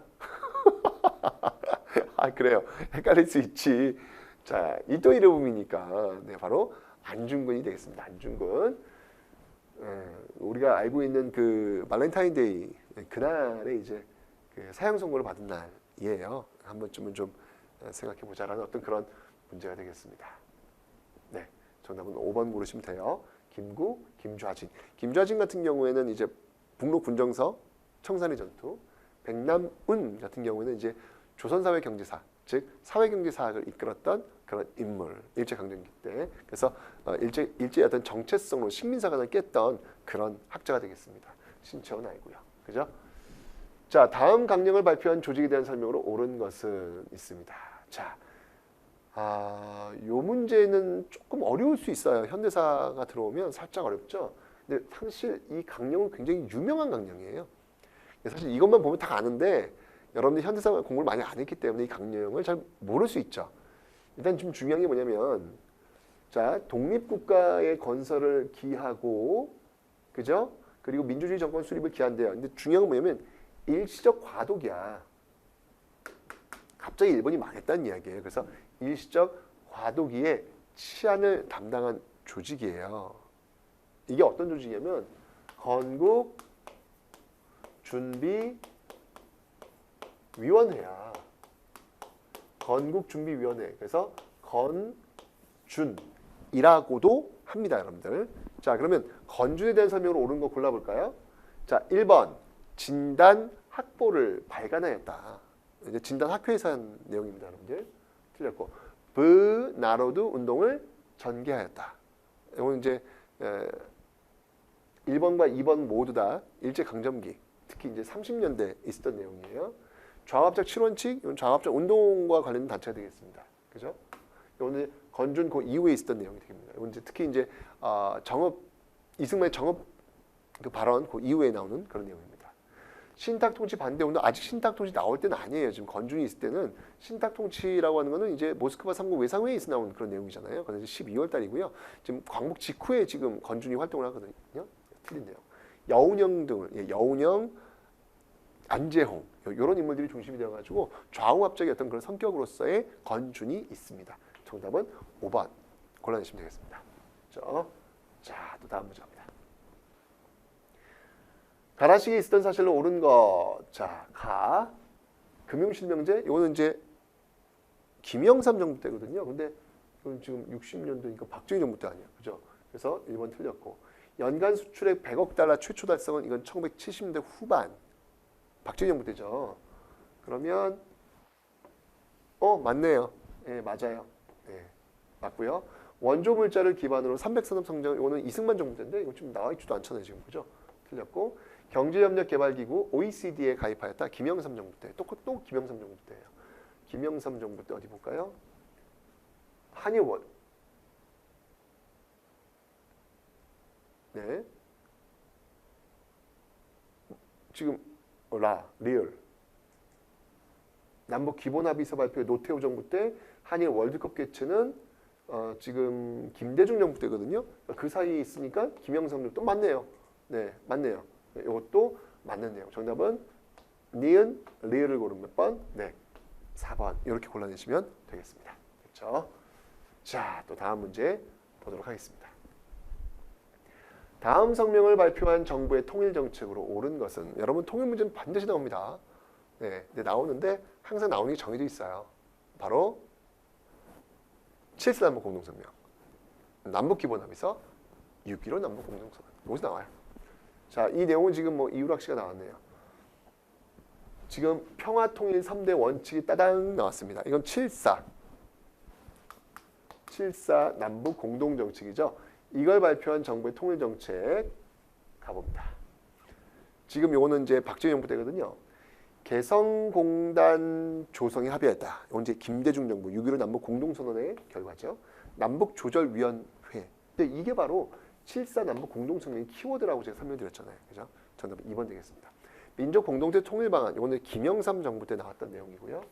그래요. 헷갈릴 수 있지. 자 이토 히로부미니까 네, 바로 안중근이 되겠습니다. 안중근. 우리가 알고 있는 그 발렌타인데이 그날에 이제 그 사형 선고를 받은 날이에요. 한 번쯤은 좀 생각해 보자라는 어떤 그런 문제가 되겠습니다. 네, 정답은 5번 고르시면 돼요. 김구, 김좌진. 김좌진 같은 경우에는 이제 북로 군정서, 청산리 전투. 백남운 같은 경우에는 이제 조선사회 경제사 즉 사회경제사학을 이끌었던 그런 인물, 일제강점기 때. 그래서 일제의 어떤 정체성으로 식민사관을 깼던 그런 학자가 되겠습니다. 신채원 아이고요. 그죠? 자, 다음 강령을 발표한 조직에 대한 설명으로 옳은 것은 있습니다. 자, 요 문제는 조금 어려울 수 있어요. 현대사가 들어오면 살짝 어렵죠. 근데 사실 이 강령은 굉장히 유명한 강령이에요. 사실 이것만 보면 다 아는데 여러분들이 현대사 공부를 많이 안 했기 때문에 이 강령을 잘 모를 수 있죠. 일단 좀 중요한 게 뭐냐면, 자, 독립국가의 건설을 기하고, 그죠? 그리고 민주주의 정권 수립을 기한대요. 근데 중요한 건 뭐냐면 일시적 과도기야. 갑자기 일본이 망했다는 이야기예요. 그래서 일시적 과도기의 치안을 담당한 조직이에요. 이게 어떤 조직이냐면 건국 준비 위원회야. 건국준비위원회. 그래서 건준이라고도 합니다, 여러분들. 자, 그러면 건준에 대한 설명으로 옳은 거 골라볼까요? 자, 1번 진단 학보를 발간하였다. 이제 진단 학회에서 한 내용입니다, 여러분들. 틀렸고, 브나로드 운동을 전개하였다. 이건 이제 1번과 2번 모두 다 일제강점기, 특히 이제 30년대 있었던 내용이에요. 좌합적 7원칙, 이건 좌합적 운동과 관련된 단체가 되겠습니다. 그죠? 이거는 건준 그 이후에 있었던 내용이 되겠습니다. 이건 이제 특히 이제 이승만의 정업 그 발언 그 이후에 나오는 그런 내용입니다. 신탁통치 반대 운동, 아직 신탁통치 나올 때는 아니에요. 지금 건준이 있을 때는 신탁통치라고 하는 거는 이제 모스크바 3국 외상회의에서 나온 그런 내용이잖아요. 그래서 12월 달이고요. 지금 광복 직후에 지금 건준이 활동을 하거든요. 틀린 내용. 여운형 등을, 여운형, 안재홍 이런 인물들이 중심이 되어가지고 좌우합적인 어떤 그런 성격으로서의 건준이 있습니다. 정답은 5번 골라내시면 되겠습니다. 그렇죠? 자, 또 다음 문제입니다. 가라식에 있었던 사실로 옳은 것. 자, 금융실명제. 이거는 이제 김영삼 정부 때거든요. 근데 이건 지금 60년도니까 박정희 정부 때 아니야. 그죠? 그래서 1번 틀렸고. 연간 수출액 100억 달러 최초 달성은 이건 1970년대 후반. 박정희 정부 때죠. 그러면 맞네요. 예, 맞아요. 예, 맞고요. 원조 물자를 기반으로 300산업 성장. 이거는 이승만 정부 때인데 이거 좀 나와 있지도 않잖아요, 지금. 그죠? 틀렸고. 경제협력개발기구 OECD에 가입하였다. 김영삼 정부 때. 또 김영삼 정부 때예요. 김영삼 정부 때 어디 볼까요? 한일원. 네. 지금 리얼. 남북 기본합의서 발표 노태우 정부 때 한일 월드컵 개최는 지금 김대중 정부 때거든요. 그 사이에 있으니까 김영삼 정부 또 맞네요. 네, 맞네요. 이것도 맞는 내용. 정답은 니은, 리을을 고른 몇 번? 네, 4번. 이렇게 골라내시면 되겠습니다. 그렇죠? 자, 또 다음 문제 보도록 하겠습니다. 다음 성명을 발표한 정부의 통일 정책으로 옳은 것은, 여러분 통일 문제는 반드시 나옵니다. 네, 근데 나오는데 항상 나오는 게 정해져 있어요. 바로 7.4 남북 공동성명, 남북 기본합의서, 6.15 남북 공동성명. 여기서 나와요. 자, 이 내용은 지금 이유락 씨가 나왔네요. 지금 평화통일 3대 원칙이 따당 나왔습니다. 이건 7.4 남북 공동정책이죠. 이걸 발표한 정부의 통일정책 가봅니다. 지금 요거는 이제 박정희 정부 때거든요. 개성공단 조성에 합의했다. 이건 이제 김대중 정부 6.15 남북 공동선언의 결과죠. 남북조절위원회. 근데 이게 바로 7.4 남북 공동성명의 키워드라고 제가 설명드렸잖아요. 그죠? 정답은 2번 되겠습니다. 민족 공동체 통일 방안. 이거는 김영삼 정부 때 나왔던 내용이고요.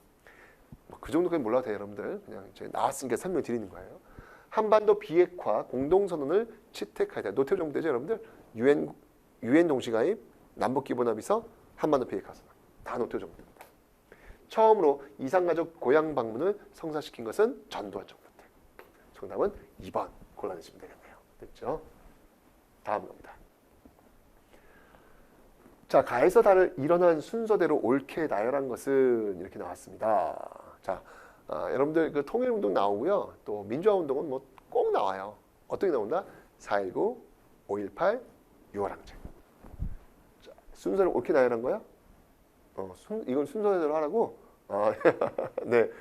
그 정도까지 몰라도 돼요, 여러분들. 그냥 이제 나왔으니까 설명드리는 거예요. 한반도 비핵화 공동선언을 채택하자. 노태우 정부 때죠, 여러분들. 유엔 동시가입, 남북기본합의서, 한반도 비핵화 선언. 다 노태우 정부입니다. 처음으로 이산가족 고향 방문을 성사시킨 것은 전두환 정부 때. 정답은 2번 골라내시면 되겠네요. 됐죠? 다음 겁니다. 자, 가에서 달을 일어난 순서대로 옳게 나열한 것은 이렇게 나왔습니다. 자, 여러분들 그 통일운동 나오고요. 또 민주화운동은 꼭 나와요. 어떻게 나온다? 4.19, 5.18, 6.25항쟁. 자, 순서를 옳게 나열한 거야? 이걸 순서대로 하라고 아, 네.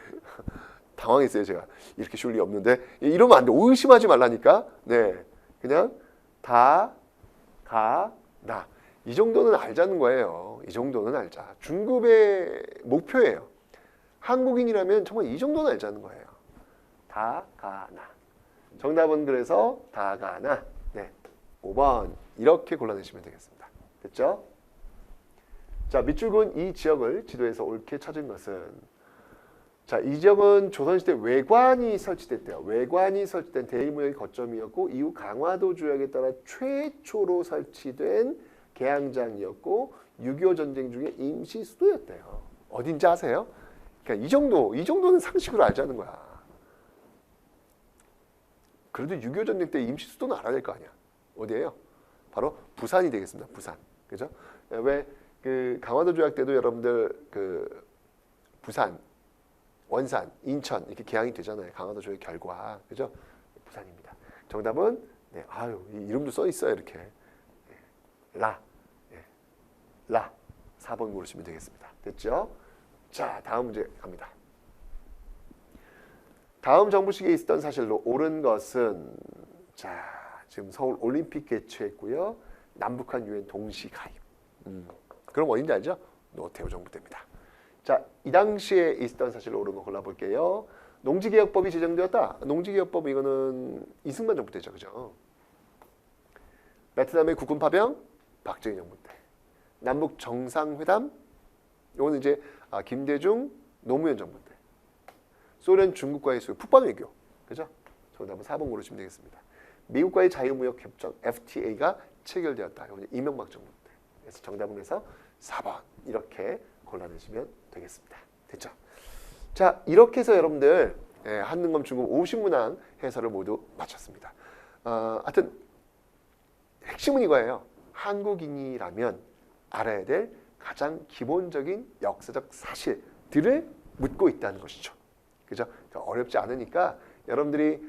당황했어요, 제가. 이렇게 쉬울 리 없는데. 이러면 안 돼. 의심하지 말라니까. 네. 그냥 다, 가, 나. 이 정도는 알자는 거예요. 이 정도는 알자. 중급의 목표예요. 한국인이라면 정말 이 정도는 알자는 거예요. 다, 가, 나. 정답은 그래서 다, 가, 나. 네. 5번. 이렇게 골라내시면 되겠습니다. 됐죠? 자, 밑줄 그은 이 지역을 지도에서 옳게 찾은 것은 자, 이 지역은 조선시대 외관이 설치됐대요. 외관이 설치된 대일무역의 거점이었고 이후 강화도 조약에 따라 최초로 설치된 개항장이었고 6.25 전쟁 중에 임시 수도였대요. 어딘지 아세요? 그러니까 이 정도는 상식으로 알자는 거야. 그래도 6.25 전쟁 때 임시 수도는 알아야 될 거 아니야. 어디예요? 바로 부산이 되겠습니다. 부산. 그죠? 왜 그 강화도 조약 때도 여러분들 그 부산, 원산, 인천 이렇게 개항이 되잖아요. 강화도 조약 결과. 그죠? 부산입니다. 정답은 네, 아유, 이 이름도 써 있어요, 이렇게. 네, 라. 네, 라. 4번 고르시면 되겠습니다. 됐죠? 자, 다음 문제 갑니다. 다음 정부식에 있었던 사실로 옳은 것은 자, 지금 서울 올림픽 개최했고요. 남북한 유엔 동시 가입. 그럼 어딘지 알죠? 노태우 정부 때입니다. 자, 이 당시에 있었던 사실로 옳은 거 골라볼게요. 농지개혁법이 제정되었다. 농지개혁법 이거는 이승만 정부 때죠, 그죠? 베트남의 국군 파병 박정희 정부 때. 남북 정상회담 이거는 이제 김대중 노무현 정부 때. 소련 중국과의 북방 외교, 그죠? 정답은 4번 고르시면 되겠습니다. 미국과의 자유무역 협정 FTA가 체결되었다. 이거는 이명박 정부 때. 그래서 정답은 그래서 4번 이렇게 골라내시면 되겠습니다. 됐죠? 자, 이렇게 해서 여러분들 한능검 중급 50문항 해설을 모두 마쳤습니다. 하여튼 핵심은 이거예요. 한국인이라면 알아야 될 가장 기본적인 역사적 사실들을 묻고 있다는 것이죠. 그죠? 어렵지 않으니까 여러분들이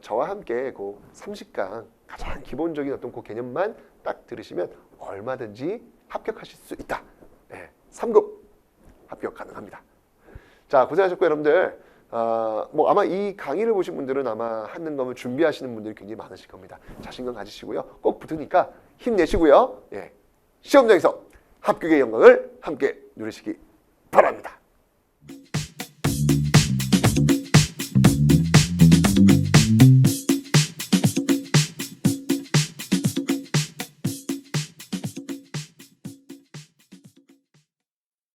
저와 함께 그 30강 가장 기본적인 어떤 그 개념만 딱 들으시면 얼마든지 합격하실 수 있다. 네, 3급 합격 가능합니다. 자, 고생하셨고 여러분들 뭐 아마 이 강의를 보신 분들은 아마 한능검을 준비하시는 분들이 굉장히 많으실 겁니다. 자신감 가지시고요. 꼭 붙으니까 힘내시고요. 예, 시험장에서 합격의 영광을 함께 누리시기